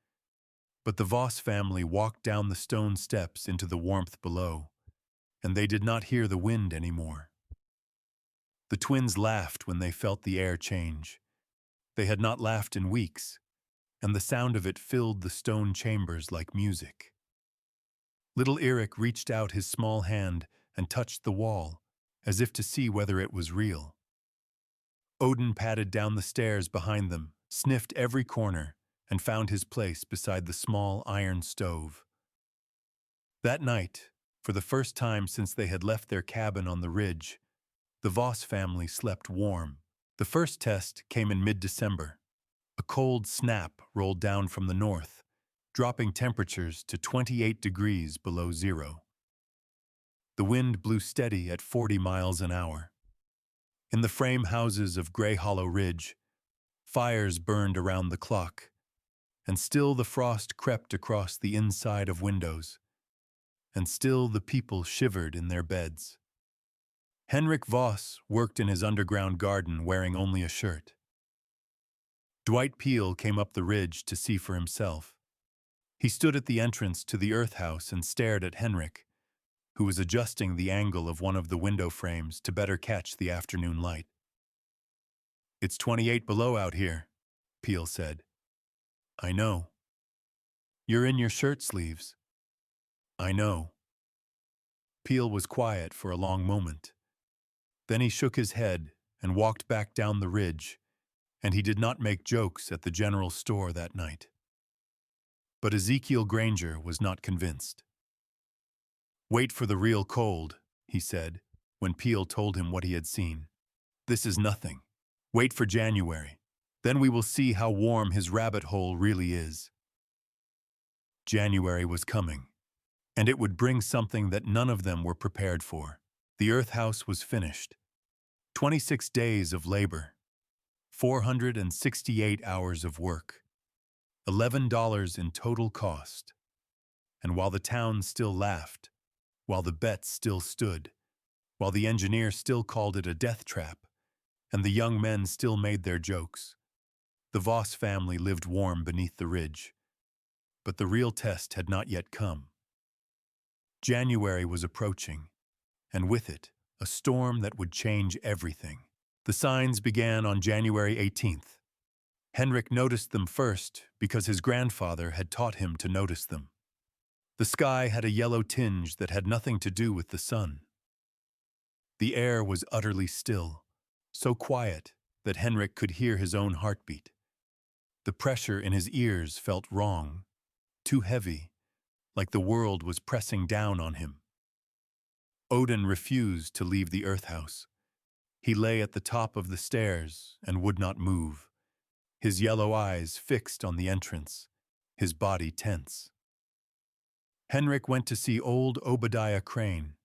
But the Voss family walked down the stone steps into the warmth below, and they did not hear the wind anymore. The twins laughed when they felt the air change. They had not laughed in weeks, and the sound of it filled the stone chambers like music. Little Eric reached out his small hand and touched the wall, as if to see whether it was real. Odin padded down the stairs behind them, sniffed every corner, and found his place beside the small iron stove. That night, for the first time since they had left their cabin on the ridge, the Voss family slept warm. The first test came in mid-December. A cold snap rolled down from the north, dropping temperatures to 28 degrees below zero. The wind blew steady at 40 miles an hour. In the frame houses of Grey Hollow Ridge, fires burned around the clock, and still the frost crept across the inside of windows, and still the people shivered in their beds. Henrik Voss worked in his underground garden wearing only a shirt. Dwight Peel came up the ridge to see for himself. He stood at the entrance to the earth house and stared at Henrik, who was adjusting the angle of one of the window frames to better catch the afternoon light. It's 28 below out here, Peel said. I know. You're in your shirt sleeves. I know. Peel was quiet for a long moment. Then he shook his head and walked back down the ridge, and he did not make jokes at the general store that night. But Ezekiel Granger was not convinced. "Wait for the real cold," he said, when Peel told him what he had seen. "This is nothing. Wait for January. Then we will see how warm his rabbit hole really is." January was coming, and it would bring something that none of them were prepared for. The earth house was finished. 26 days of labor, 468 hours of work, $11 in total cost. And while the town still laughed, while the bets still stood, while the engineer still called it a death trap, and the young men still made their jokes, the Voss family lived warm beneath the ridge. But the real test had not yet come. January was approaching, and with it, a storm that would change everything. The signs began on January 18th. Henrik noticed them first because his grandfather had taught him to notice them. The sky had a yellow tinge that had nothing to do with the sun. The air was utterly still, so quiet that Henrik could hear his own heartbeat. The pressure in his ears felt wrong, too heavy, like the world was pressing down on him. Odin refused to leave the earth house. He lay at the top of the stairs and would not move, his yellow eyes fixed on the entrance, his body tense. Henrik went to see old Obadiah Crane.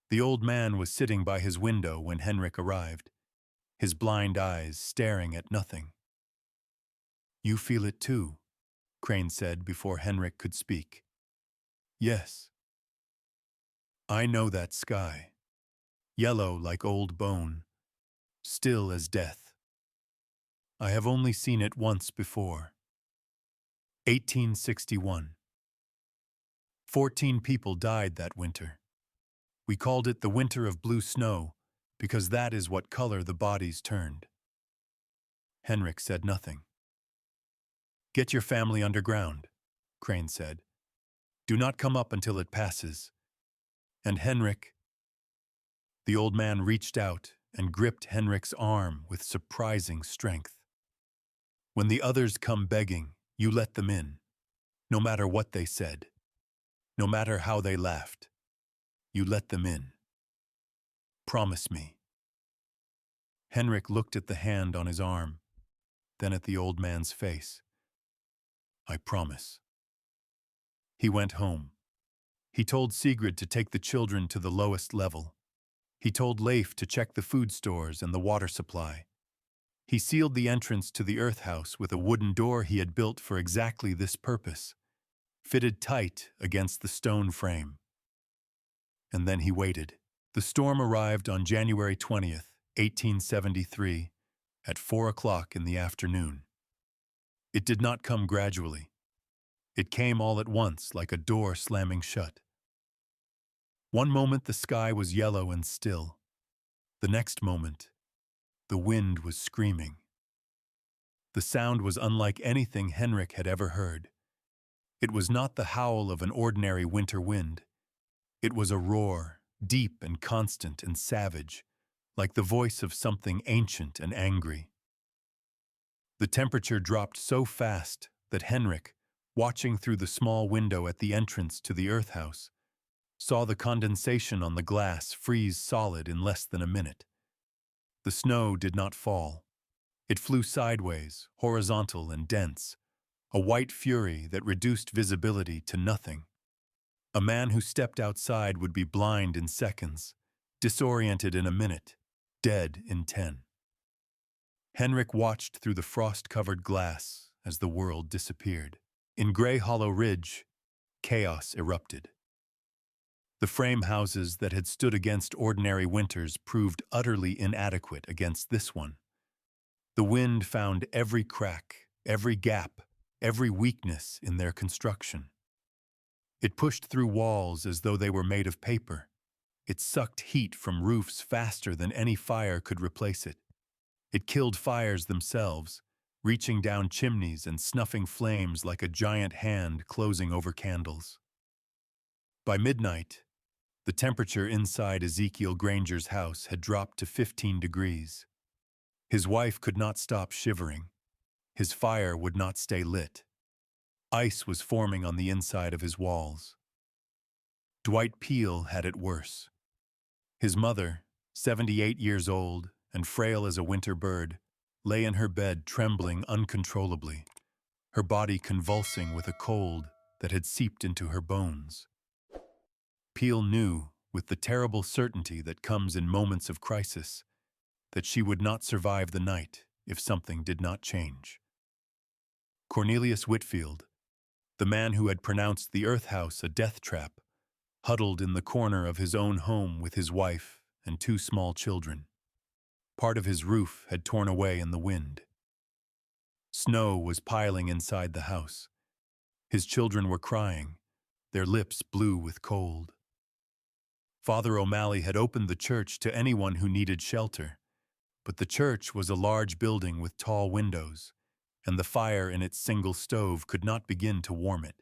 The old man was sitting by his window when Henrik arrived, his blind eyes staring at nothing. "You feel it too," Crane said before Henrik could speak. "Yes. I know that sky, yellow like old bone, still as death. I have only seen it once before. 1861. 14 people died that winter. We called it the Winter of Blue Snow because that is what color the bodies turned." Henrik said nothing. "Get your family underground," Crane said. "Do not come up until it passes. And Henrik—" The old man reached out and gripped Henrik's arm with surprising strength. "When the others come begging, you let them in, no matter what they said, no matter how they laughed. You let them in. Promise me." Henrik looked at the hand on his arm, then at the old man's face. "I promise." He went home. He told Sigrid to take the children to the lowest level. He told Leif to check the food stores and the water supply. He sealed the entrance to the earth house with a wooden door he had built for exactly this purpose, fitted tight against the stone frame. And then he waited. The storm arrived on January 20th, 1873, at 4 o'clock in the afternoon. It did not come gradually. It came all at once like a door slamming shut. One moment the sky was yellow and still. The next moment, the wind was screaming. The sound was unlike anything Henrik had ever heard. It was not the howl of an ordinary winter wind. It was a roar, deep and constant and savage, like the voice of something ancient and angry. The temperature dropped so fast that Henrik, watching through the small window at the entrance to the earth house, saw the condensation on the glass freeze solid in less than a minute. The snow did not fall. It flew sideways, horizontal and dense, a white fury that reduced visibility to nothing. A man who stepped outside would be blind in seconds, disoriented in a minute, dead in 10. Henrik watched through the frost-covered glass as the world disappeared. In Grey Hollow Ridge, chaos erupted. The frame houses that had stood against ordinary winters proved utterly inadequate against this one. The wind found every crack, every gap, every weakness in their construction. It pushed through walls as though they were made of paper. It sucked heat from roofs faster than any fire could replace it. It killed fires themselves, reaching down chimneys and snuffing flames like a giant hand closing over candles. By midnight, the temperature inside Ezekiel Granger's house had dropped to 15 degrees. His wife could not stop shivering. His fire would not stay lit. Ice was forming on the inside of his walls. Dwight Peel had it worse. His mother, 78 years old and frail as a winter bird, lay in her bed trembling uncontrollably, her body convulsing with a cold that had seeped into her bones. Peel knew, with the terrible certainty that comes in moments of crisis, that she would not survive the night if something did not change. Cornelius Whitfield, the man who had pronounced the Earth House a death trap, huddled in the corner of his own home with his wife and 2 small children. Part of his roof had torn away in the wind. Snow was piling inside the house. His children were crying, their lips blue with cold. Father O'Malley had opened the church to anyone who needed shelter, but the church was a large building with tall windows, and the fire in its single stove could not begin to warm it.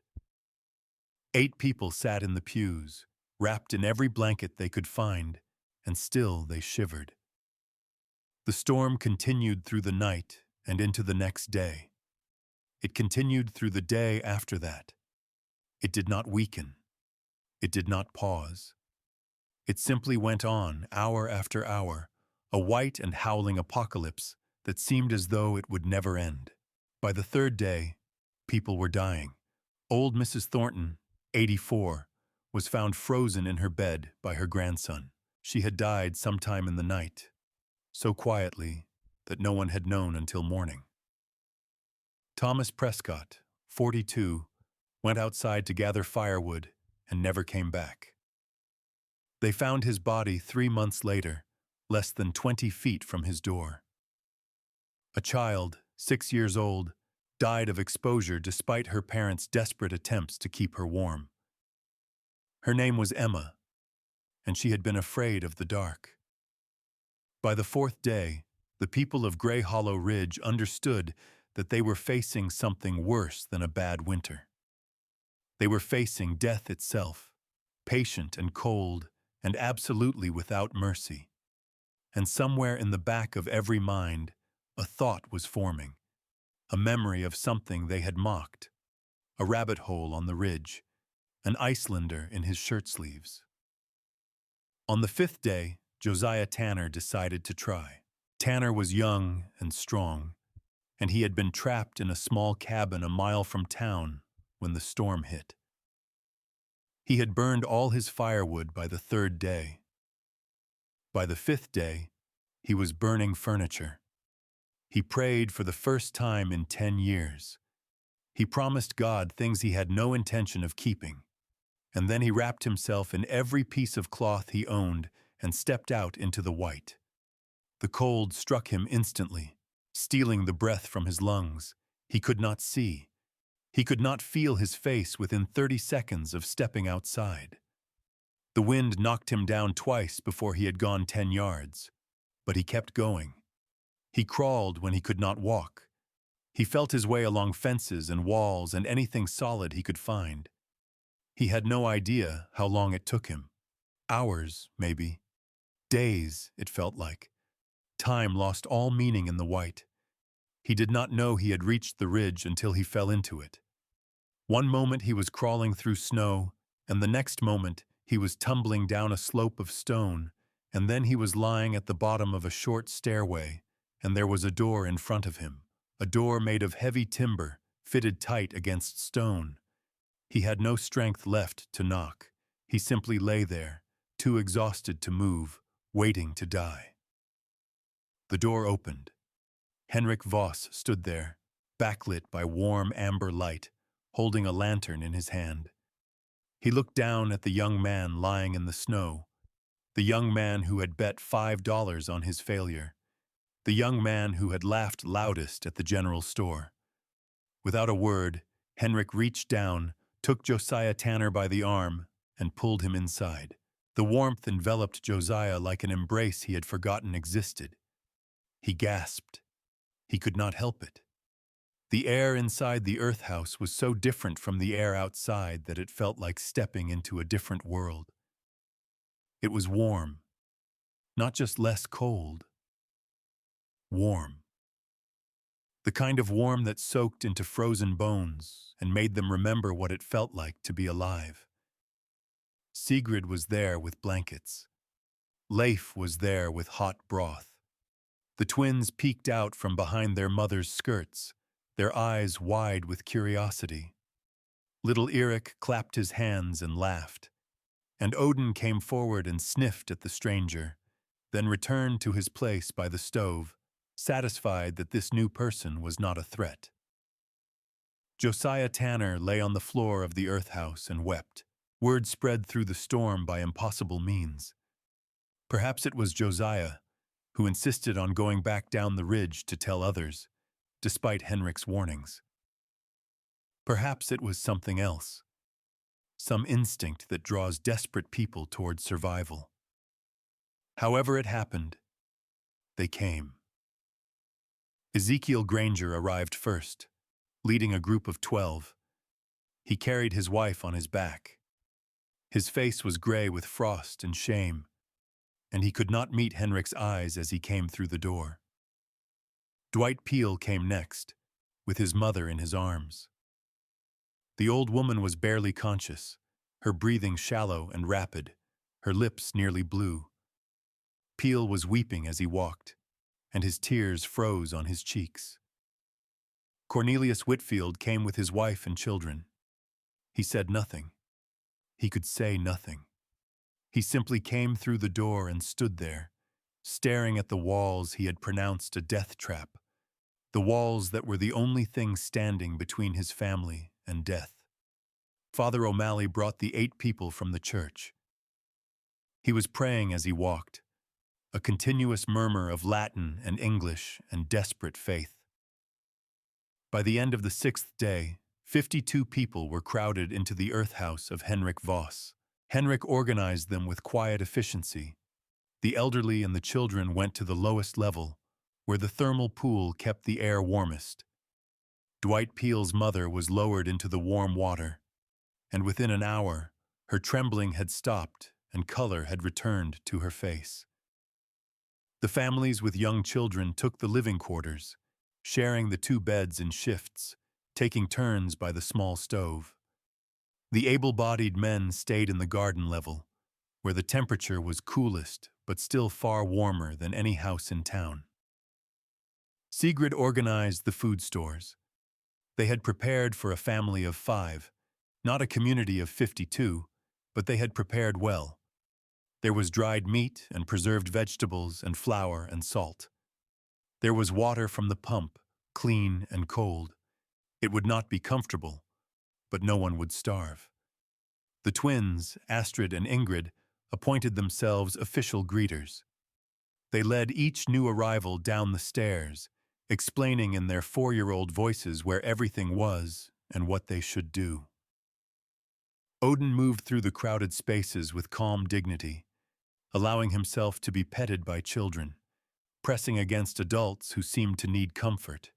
8 people sat in the pews, wrapped in every blanket they could find, and still they shivered. The storm continued through the night and into the next day. It continued through the day after that. It did not weaken. It did not pause. It simply went on, hour after hour, a white and howling apocalypse that seemed as though it would never end. By the 3rd day, people were dying. Old Mrs. Thornton, 84, was found frozen in her bed by her grandson. She had died sometime in the night, so quietly that no one had known until morning. Thomas Prescott, 42, went outside to gather firewood and never came back. They found his body 3 months later, less than 20 feet from his door. A child, 6 years old, died of exposure despite her parents' desperate attempts to keep her warm. Her name was Emma, and she had been afraid of the dark. By the 4th day, the people of Grey Hollow Ridge understood that they were facing something worse than a bad winter. They were facing death itself, patient and cold and absolutely without mercy. And somewhere in the back of every mind, a thought was forming, a memory of something they had mocked, a rabbit hole on the ridge, an Icelander in his shirt sleeves. On the 5th day, Josiah Tanner decided to try. Tanner was young and strong, and he had been trapped in a small cabin a mile from town when the storm hit. He had burned all his firewood by the 3rd day. By the 5th day, he was burning furniture. He prayed for the first time in 10 years. He promised God things he had no intention of keeping. And then he wrapped himself in every piece of cloth he owned and stepped out into the white. The cold struck him instantly, stealing the breath from his lungs. He could not see. He could not feel his face within 30 seconds of stepping outside. The wind knocked him down twice before he had gone 10 yards, but he kept going. He crawled when he could not walk. He felt his way along fences and walls and anything solid he could find. He had no idea how long it took him. Hours, maybe. Days, it felt like. Time lost all meaning in the white. He did not know he had reached the ridge until he fell into it. One moment he was crawling through snow, and the next moment he was tumbling down a slope of stone, and then he was lying at the bottom of a short stairway, and there was a door in front of him, a door made of heavy timber, fitted tight against stone. He had no strength left to knock. He simply lay there, too exhausted to move, waiting to die. The door opened. Henrik Voss stood there, backlit by warm amber light, holding a lantern in his hand. He looked down at the young man lying in the snow, the young man who had bet $5 on his failure, the young man who had laughed loudest at the general store. Without a word, Henrik reached down, took Josiah Tanner by the arm, and pulled him inside. The warmth enveloped Josiah like an embrace he had forgotten existed. He gasped. He could not help it. The air inside the Earth House was so different from the air outside that it felt like stepping into a different world. It was warm, not just less cold. Warm. the kind of warmth that soaked into frozen bones and made them remember what it felt like to be alive. Sigrid was there with blankets. Leif was there with hot broth. The twins peeked out from behind their mother's skirts, their eyes wide with curiosity. Little Eric clapped his hands and laughed, and Odin came forward and sniffed at the stranger, then returned to his place by the stove, satisfied that this new person was not a threat. Josiah Tanner lay on the floor of the earth house and wept. Word spread through the storm by impossible means. Perhaps it was Josiah, who insisted on going back down the ridge to tell others, despite Henrik's warnings. Perhaps it was something else, some instinct that draws desperate people towards survival. However it happened, they came. Ezekiel Granger arrived first, leading a group of 12. He carried his wife on his back. His face was gray with frost and shame, and he could not meet Henrik's eyes as he came through the door. Dwight Peel came next, with his mother in his arms. The old woman was barely conscious, her breathing shallow and rapid, her lips nearly blue. Peel was weeping as he walked, and his tears froze on his cheeks. Cornelius Whitfield came with his wife and children. He said nothing. He could say nothing. He simply came through the door and stood there, staring at the walls he had pronounced a death trap, the walls that were the only thing standing between his family and death. Father O'Malley brought the 8 people from the church. He was praying as he walked, a continuous murmur of Latin and English and desperate faith. By the end of the 6th day, 52 people were crowded into the earth house of Henrik Voss. Henrik organized them with quiet efficiency. The elderly and the children went to the lowest level, where the thermal pool kept the air warmest. Dwight Peel's mother was lowered into the warm water, and within an hour, her trembling had stopped and color had returned to her face. The families with young children took the living quarters, sharing the 2 beds in shifts, taking turns by the small stove. The able-bodied men stayed in the garden level, where the temperature was coolest but still far warmer than any house in town. Sigrid organized the food stores. They had prepared for a family of 5, not a community of 52, but they had prepared well. There was dried meat and preserved vegetables and flour and salt. There was water from the pump, clean and cold. It would not be comfortable, but no one would starve. The twins, Astrid and Ingrid, appointed themselves official greeters. They led each new arrival down the stairs, explaining in their 4-year-old voices where everything was and what they should do. Odin moved through the crowded spaces with calm dignity, allowing himself to be petted by children, pressing against adults who seemed to need comfort,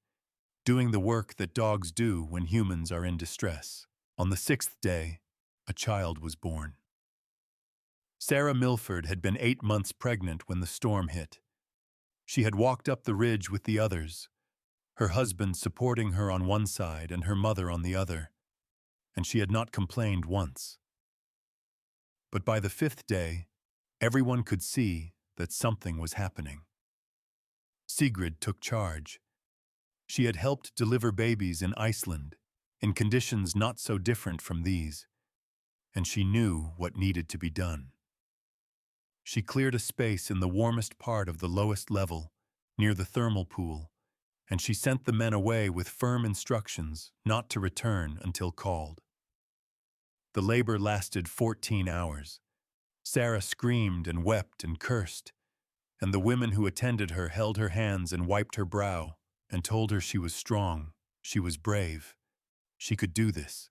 doing the work that dogs do when humans are in distress. On the 6th day, a child was born. Sarah Milford had been 8 months pregnant when the storm hit. She had walked up the ridge with the others, her husband supporting her on one side and her mother on the other, and she had not complained once. But by the 5th day, everyone could see that something was happening. Sigrid took charge. She had helped deliver babies in Iceland, in conditions not so different from these, and she knew what needed to be done. She cleared a space in the warmest part of the lowest level, near the thermal pool, and she sent the men away with firm instructions not to return until called. The labor lasted 14 hours. Sarah screamed and wept and cursed, and the women who attended her held her hands and wiped her brow and told her she was strong, she was brave, she could do this.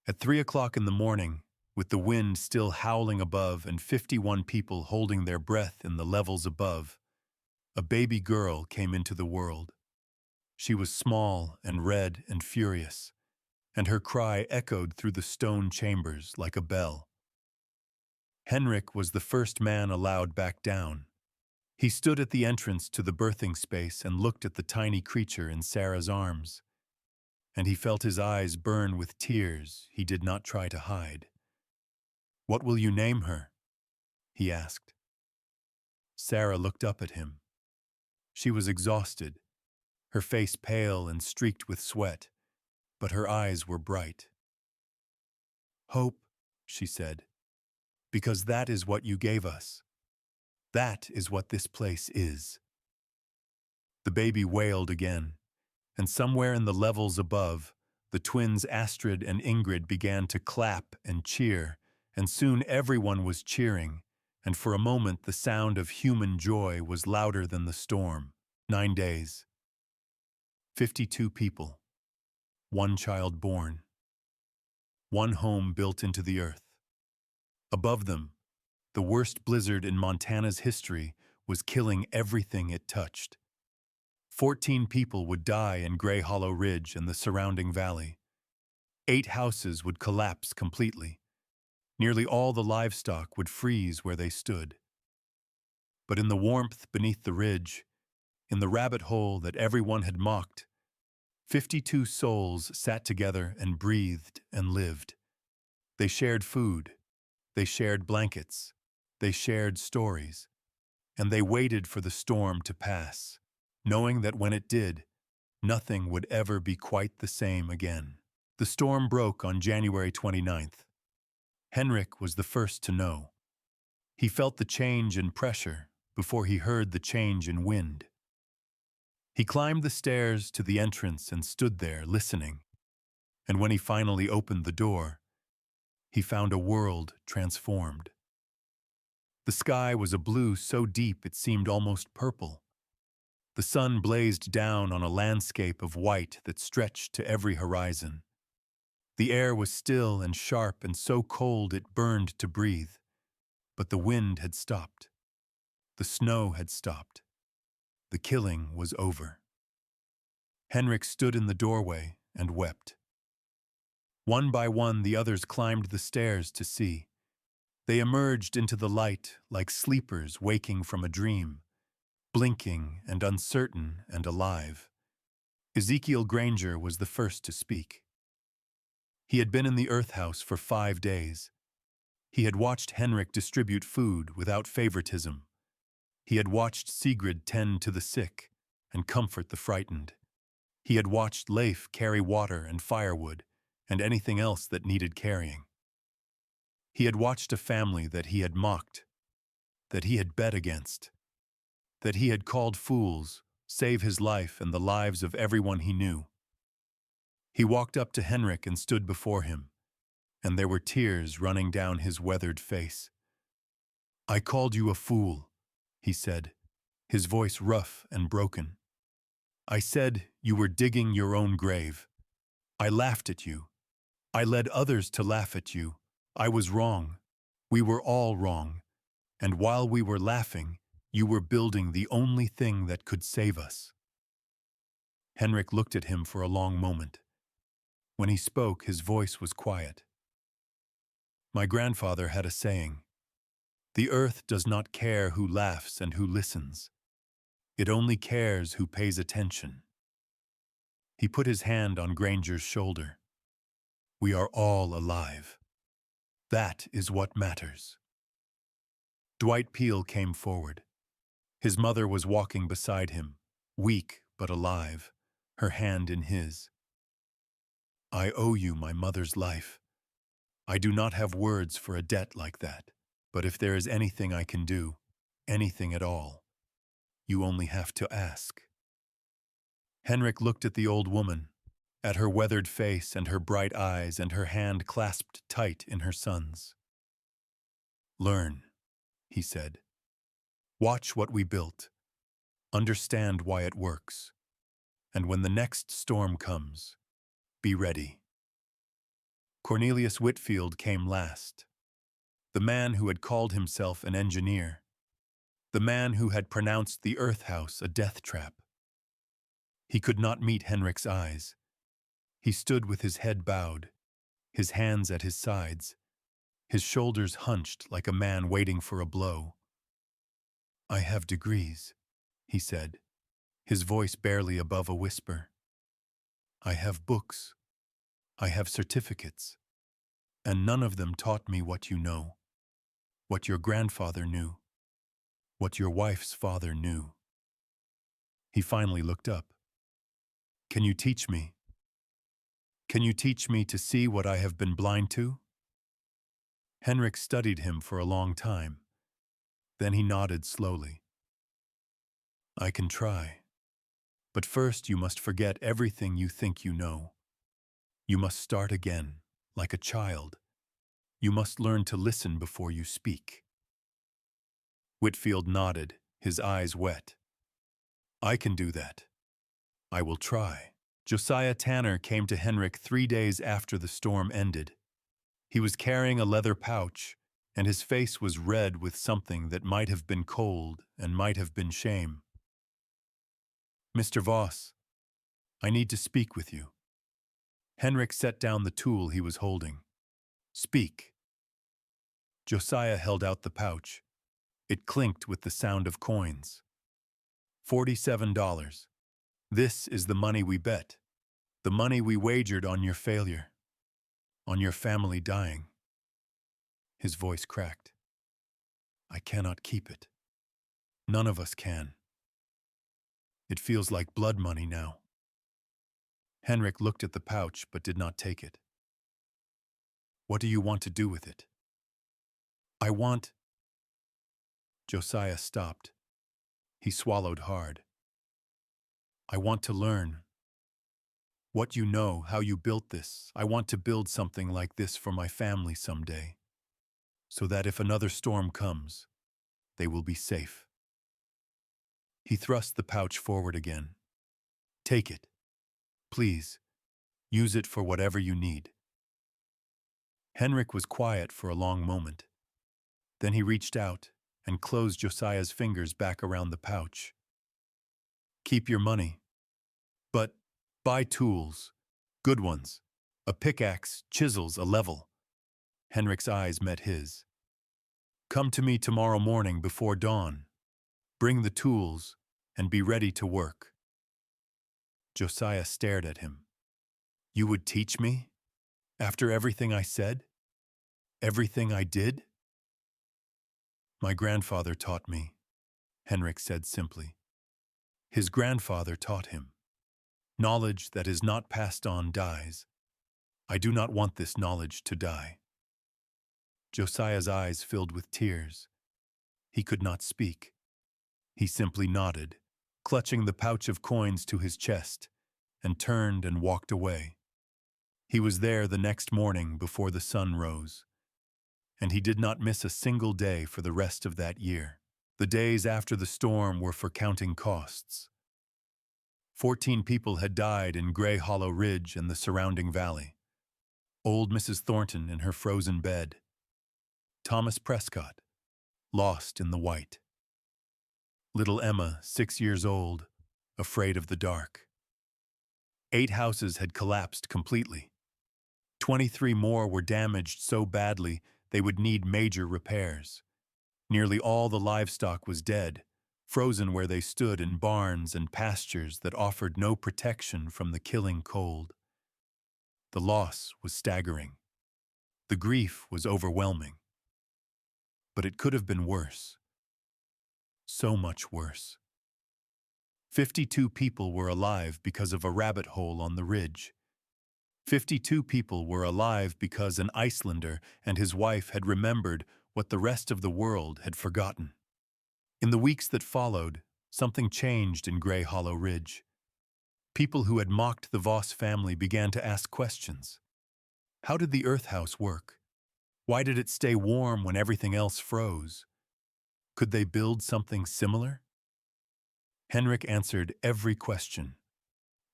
At 3 o'clock in the morning, with the wind still howling above and 51 people holding their breath in the levels above, a baby girl came into the world. She was small and red and furious, and her cry echoed through the stone chambers like a bell. Henrik was the first man allowed back down. He stood at the entrance to the birthing space and looked at the tiny creature in Sarah's arms, and he felt his eyes burn with tears he did not try to hide. "What will you name her?" he asked. Sarah looked up at him. She was exhausted, her face pale and streaked with sweat, but her eyes were bright. "Hope," she said, "because that is what you gave us. That is what this place is." The baby wailed again, and somewhere in the levels above, the twins Astrid and Ingrid began to clap and cheer, and soon everyone was cheering, and for a moment the sound of human joy was louder than the storm. 9 days. 52 people. 1 child born. 1 home built into the earth. Above them, the worst blizzard in Montana's history was killing everything it touched. 14 people would die in Gray Hollow Ridge and the surrounding valley. 8 houses would collapse completely. Nearly all the livestock would freeze where they stood. But in the warmth beneath the ridge, in the rabbit hole that everyone had mocked, 52 souls sat together and breathed and lived. They shared food, they shared blankets, they shared stories, and they waited for the storm to pass, knowing that when it did, nothing would ever be quite the same again. The storm broke on January 29th. Henrik was the first to know. He felt the change in pressure before he heard the change in wind. He climbed the stairs to the entrance and stood there listening, and when he finally opened the door, he found a world transformed. The sky was a blue so deep it seemed almost purple. The sun blazed down on a landscape of white that stretched to every horizon. The air was still and sharp and so cold it burned to breathe, but the wind had stopped. The snow had stopped. The killing was over. Henrik stood in the doorway and wept. One by one, the others climbed the stairs to see. They emerged into the light like sleepers waking from a dream, blinking and uncertain and alive. Ezekiel Granger was the first to speak. He had been in the earth house for 5 days. He had watched Henrik distribute food without favoritism. He had watched Sigrid tend to the sick and comfort the frightened. He had watched Leif carry water and firewood and anything else that needed carrying. He had watched a family that he had mocked, that he had bet against, that he had called fools, save his life and the lives of everyone he knew. He walked up to Henrik and stood before him, and there were tears running down his weathered face. "I called you a fool," he said, his voice rough and broken. "I said you were digging your own grave. I laughed at you. I led others to laugh at you. I was wrong. We were all wrong. And while we were laughing, you were building the only thing that could save us." Henrik looked at him for a long moment. When he spoke, his voice was quiet. "My grandfather had a saying, 'The earth does not care who laughs and who listens. It only cares who pays attention.'" He put his hand on Granger's shoulder. "We are all alive. That is what matters." Dwight Peel came forward. His mother was walking beside him, weak but alive, her hand in his. "I owe you my mother's life. I do not have words for a debt like that, but if there is anything I can do, anything at all, you only have to ask." Henrik looked at the old woman, at her weathered face and her bright eyes and her hand clasped tight in her son's. "Learn," he said. "Watch what we built. Understand why it works. And when the next storm comes, be ready." Cornelius Whitfield came last. The man who had called himself an engineer. The man who had pronounced the earth house a death trap. He could not meet Henrik's eyes. He stood with his head bowed, his hands at his sides, his shoulders hunched like a man waiting for a blow. I have degrees, he said, his voice barely above a whisper. I have books. I have certificates. And none of them taught me what you know, what your grandfather knew, what your wife's father knew. He finally looked up. Can you teach me? Can you teach me to see what I have been blind to? Henrik studied him for a long time. Then he nodded slowly. I can try. But first you must forget everything you think you know. You must start again, like a child. You must learn to listen before you speak. Whitfield nodded, his eyes wet. I can do that. I will try. Josiah Tanner came to Henrik 3 days after the storm ended. He was carrying a leather pouch, and his face was red with something that might have been cold and might have been shame. Mr. Voss, I need to speak with you. Henrik set down the tool he was holding. Speak. Josiah held out the pouch. It clinked with the sound of coins. $47. This is the money we bet. The money we wagered on your failure. On your family dying. His voice cracked. I cannot keep it. None of us can. It feels like blood money now. Henrik looked at the pouch but did not take it. What do you want to do with it? I want... Josiah stopped. He swallowed hard. I want to learn. What you know, how you built this. I want to build something like this for my family someday, so that if another storm comes, they will be safe. He thrust the pouch forward again. Take it. Please, use it for whatever you need. Henrik was quiet for a long moment. Then he reached out and closed Josiah's fingers back around the pouch. Keep your money, but buy tools, good ones, a pickaxe, chisels, a level. Henrik's eyes met his. Come to me tomorrow morning before dawn. Bring the tools and be ready to work. Josiah stared at him. You would teach me? After everything I said? Everything I did? My grandfather taught me, Henrik said simply. His grandfather taught him. Knowledge that is not passed on dies. I do not want this knowledge to die. Josiah's eyes filled with tears. He could not speak. He simply nodded, clutching the pouch of coins to his chest, and turned and walked away. He was there the next morning before the sun rose, and he did not miss a single day for the rest of that year. The days after the storm were for counting costs. 14 people had died in Grey Hollow Ridge and the surrounding valley. Old Mrs. Thornton in her frozen bed. Thomas Prescott, lost in the white. Little Emma, 6 years old, afraid of the dark. 8 houses had collapsed completely. 23 more were damaged so badly they would need major repairs. Nearly all the livestock was dead, frozen where they stood in barns and pastures that offered no protection from the killing cold. The loss was staggering. The grief was overwhelming. But it could have been worse. So much worse. 52 people were alive because of a rabbit hole on the ridge. 52 people were alive because an Icelander and his wife had remembered what the rest of the world had forgotten. In the weeks that followed, something changed in Grey Hollow Ridge. People who had mocked the Voss family began to ask questions. How did the earth house work? Why did it stay warm when everything else froze? Could they build something similar? Henrik answered every question.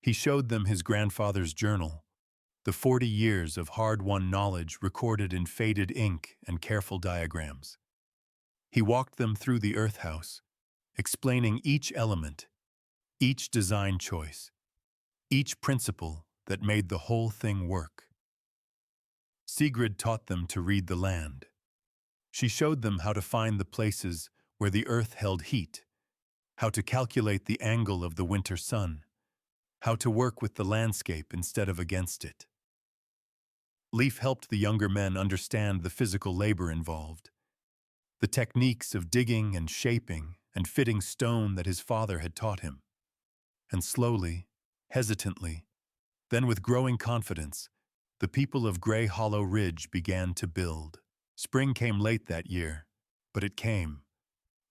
He showed them his grandfather's journal, the 40 years of hard-won knowledge recorded in faded ink and careful diagrams. He walked them through the earth house, explaining each element, each design choice, each principle that made the whole thing work. Sigrid taught them to read the land. She showed them how to find the places where the earth held heat, how to calculate the angle of the winter sun, how to work with the landscape instead of against it. Leif helped the younger men understand the physical labor involved, the techniques of digging and shaping and fitting stone that his father had taught him. And slowly, hesitantly, then with growing confidence, the people of Grey Hollow Ridge began to build. Spring came late that year, but it came.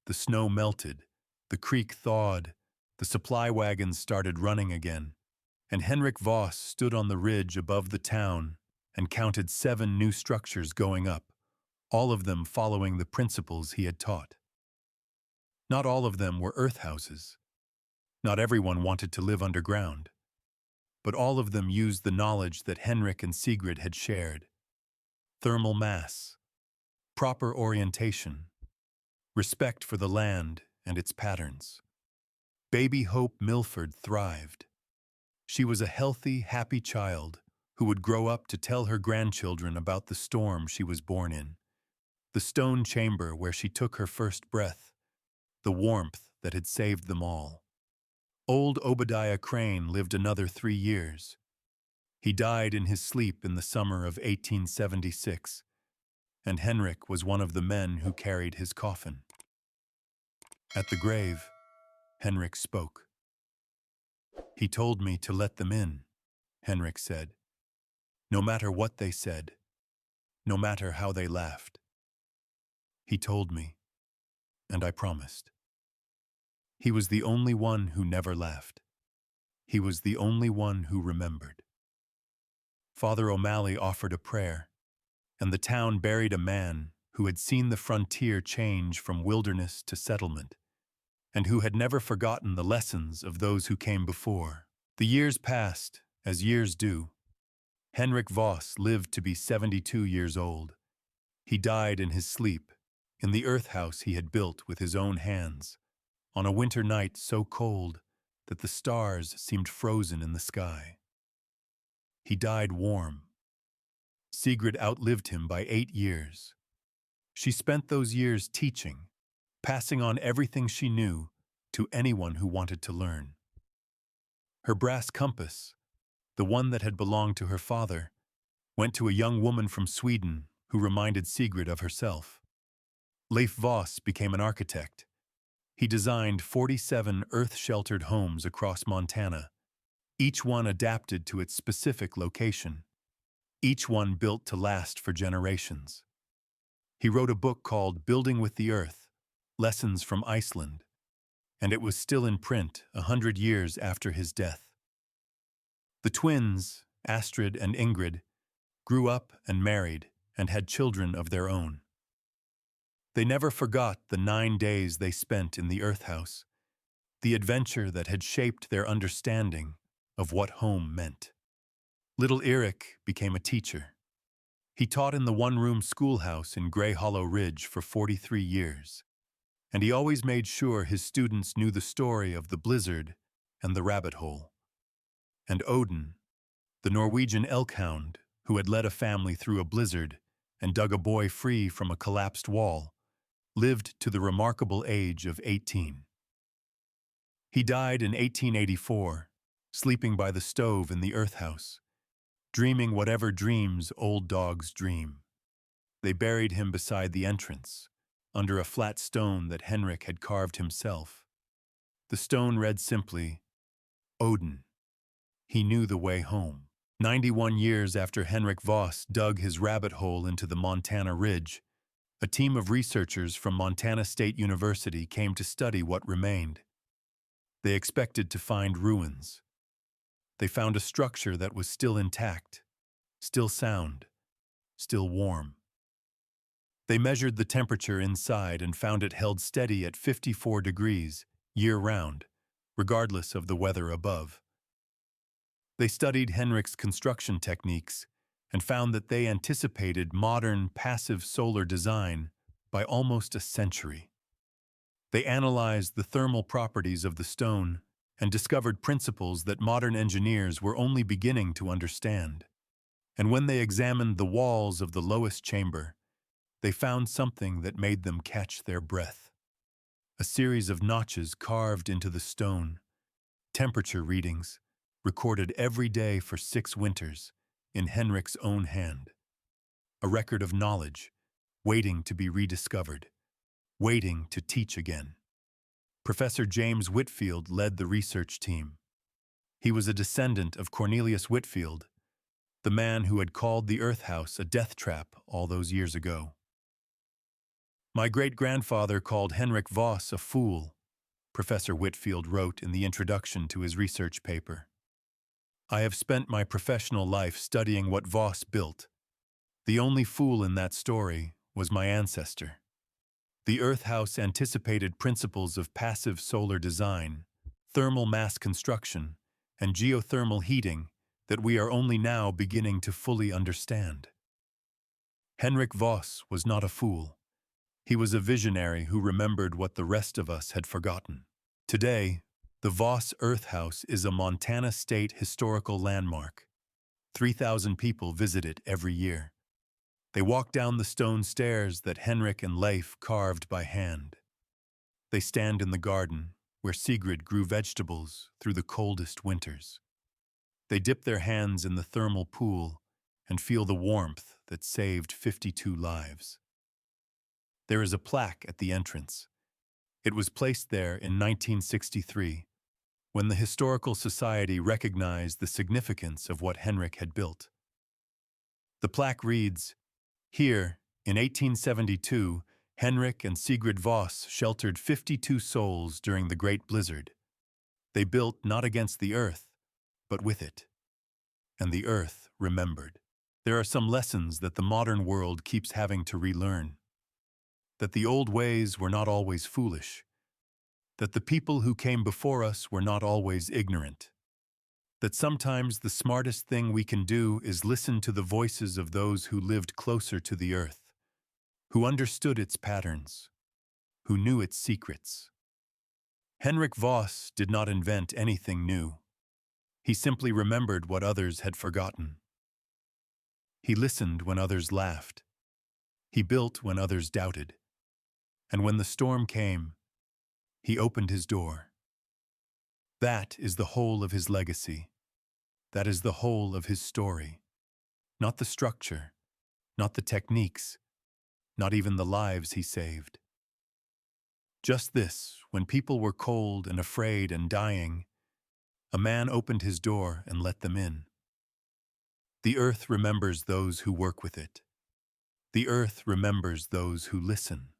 The snow melted, the creek thawed, the supply wagons started running again, and Henrik Voss stood on the ridge above the town and counted 7 new structures going up, all of them following the principles he had taught. Not all of them were earth houses. Not everyone wanted to live underground. But all of them used the knowledge that Henrik and Sigrid had shared. Thermal mass, proper orientation, respect for the land and its patterns. Baby Hope Milford thrived. She was a healthy, happy child who would grow up to tell her grandchildren about the storm she was born in, the stone chamber where she took her first breath, the warmth that had saved them all. Old Obadiah Crane lived another 3 years. He died in his sleep in the summer of 1876, and Henrik was one of the men who carried his coffin. At the grave, Henrik spoke. He told me to let them in, Henrik said. No matter what they said, no matter how they laughed. He told me, and I promised. He was the only one who never laughed. He was the only one who remembered. Father O'Malley offered a prayer, and the town buried a man who had seen the frontier change from wilderness to settlement, and who had never forgotten the lessons of those who came before. The years passed, as years do. Henrik Voss lived to be 72 years old. He died in his sleep, in the earth house he had built with his own hands, on a winter night so cold that the stars seemed frozen in the sky. He died warm. Sigrid outlived him by 8 years. She spent those years teaching, passing on everything she knew to anyone who wanted to learn. Her brass compass, the one that had belonged to her father, went to a young woman from Sweden who reminded Sigrid of herself. Leif Voss became an architect. He designed 47 earth-sheltered homes across Montana, each one adapted to its specific location, each one built to last for generations. He wrote a book called Building with the Earth, Lessons from Iceland, and it was still in print 100 years after his death. The twins, Astrid and Ingrid, grew up and married and had children of their own. They never forgot the 9 days they spent in the earth house, the adventure that had shaped their understanding of what home meant. Little Eric became a teacher. He taught in the one-room schoolhouse in Grey Hollow Ridge for 43 years, and he always made sure his students knew the story of the blizzard and the rabbit hole. And Odin, the Norwegian elk hound who had led a family through a blizzard and dug a boy free from a collapsed wall, lived to the remarkable age of 18. He died in 1884, sleeping by the stove in the earth house, dreaming whatever dreams old dogs dream. They buried him beside the entrance, under a flat stone that Henrik had carved himself. The stone read simply, Odin. He knew the way home. 91 years after Henrik Voss dug his rabbit hole into the Montana Ridge, a team of researchers from Montana State University came to study what remained. They expected to find ruins. They found a structure that was still intact, still sound, still warm. They measured the temperature inside and found it held steady at 54 degrees, year-round, regardless of the weather above. They studied Henrik's construction techniques and found that they anticipated modern passive solar design by almost a century. They analyzed the thermal properties of the stone and discovered principles that modern engineers were only beginning to understand. And when they examined the walls of the lowest chamber, they found something that made them catch their breath. a series of notches carved into the stone, temperature readings, recorded every day for 6 winters, in Henrik's own hand. A record of knowledge, waiting to be rediscovered, waiting to teach again. Professor James Whitfield led the research team. He was a descendant of Cornelius Whitfield, the man who had called the Earth House a death trap all those years ago. My great-grandfather called Henrik Voss a fool, Professor Whitfield wrote in the introduction to his research paper. I have spent my professional life studying what Voss built. The only fool in that story was my ancestor. The Earth House anticipated principles of passive solar design, thermal mass construction, and geothermal heating that we are only now beginning to fully understand. Henrik Voss was not a fool. He was a visionary who remembered what the rest of us had forgotten. Today, the Voss Earth House is a Montana State historical landmark. 3,000 people visit it every year. They walk down the stone stairs that Henrik and Leif carved by hand. They stand in the garden where Sigrid grew vegetables through the coldest winters. They dip their hands in the thermal pool and feel the warmth that saved 52 lives. There is a plaque at the entrance. It was placed there in 1963, when the Historical Society recognized the significance of what Henrik had built. The plaque reads, "Here, in 1872, Henrik and Sigrid Voss sheltered 52 souls during the Great Blizzard. They built not against the earth, but with it. And the earth remembered." There are some lessons that the modern world keeps having to relearn. That the old ways were not always foolish. That the people who came before us were not always ignorant. That sometimes the smartest thing we can do is listen to the voices of those who lived closer to the earth, who understood its patterns, who knew its secrets. Henrik Voss did not invent anything new. He simply remembered what others had forgotten. He listened when others laughed. He built when others doubted. And when the storm came, he opened his door. That is the whole of his legacy. That is the whole of his story. Not the structure, not the techniques, not even the lives he saved. Just this, when people were cold and afraid and dying, a man opened his door and let them in. The earth remembers those who work with it. The earth remembers those who listen.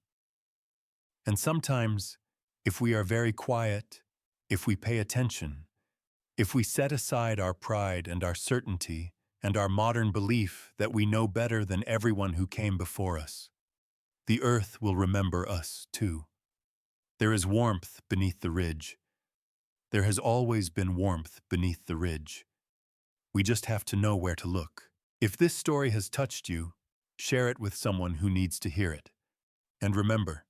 And sometimes, if we are very quiet, if we pay attention, if we set aside our pride and our certainty and our modern belief that we know better than everyone who came before us, the earth will remember us too. There is warmth beneath the ridge. There has always been warmth beneath the ridge. We just have to know where to look. If this story has touched you, share it with someone who needs to hear it. And remember,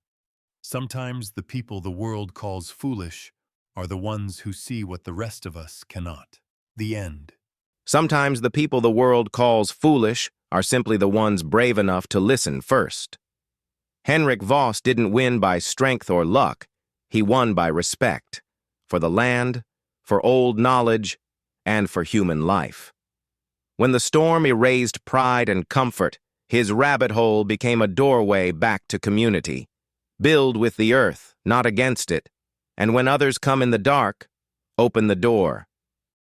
sometimes the people the world calls foolish are the ones who see what the rest of us cannot. The end. Sometimes the people the world calls foolish are simply the ones brave enough to listen first. Henrik Voss didn't win by strength or luck. He won by respect. For the land, for old knowledge, and for human life. When the storm erased pride and comfort, his rabbit hole became a doorway back to community. Build with the earth, not against it. And when others come in the dark, open the door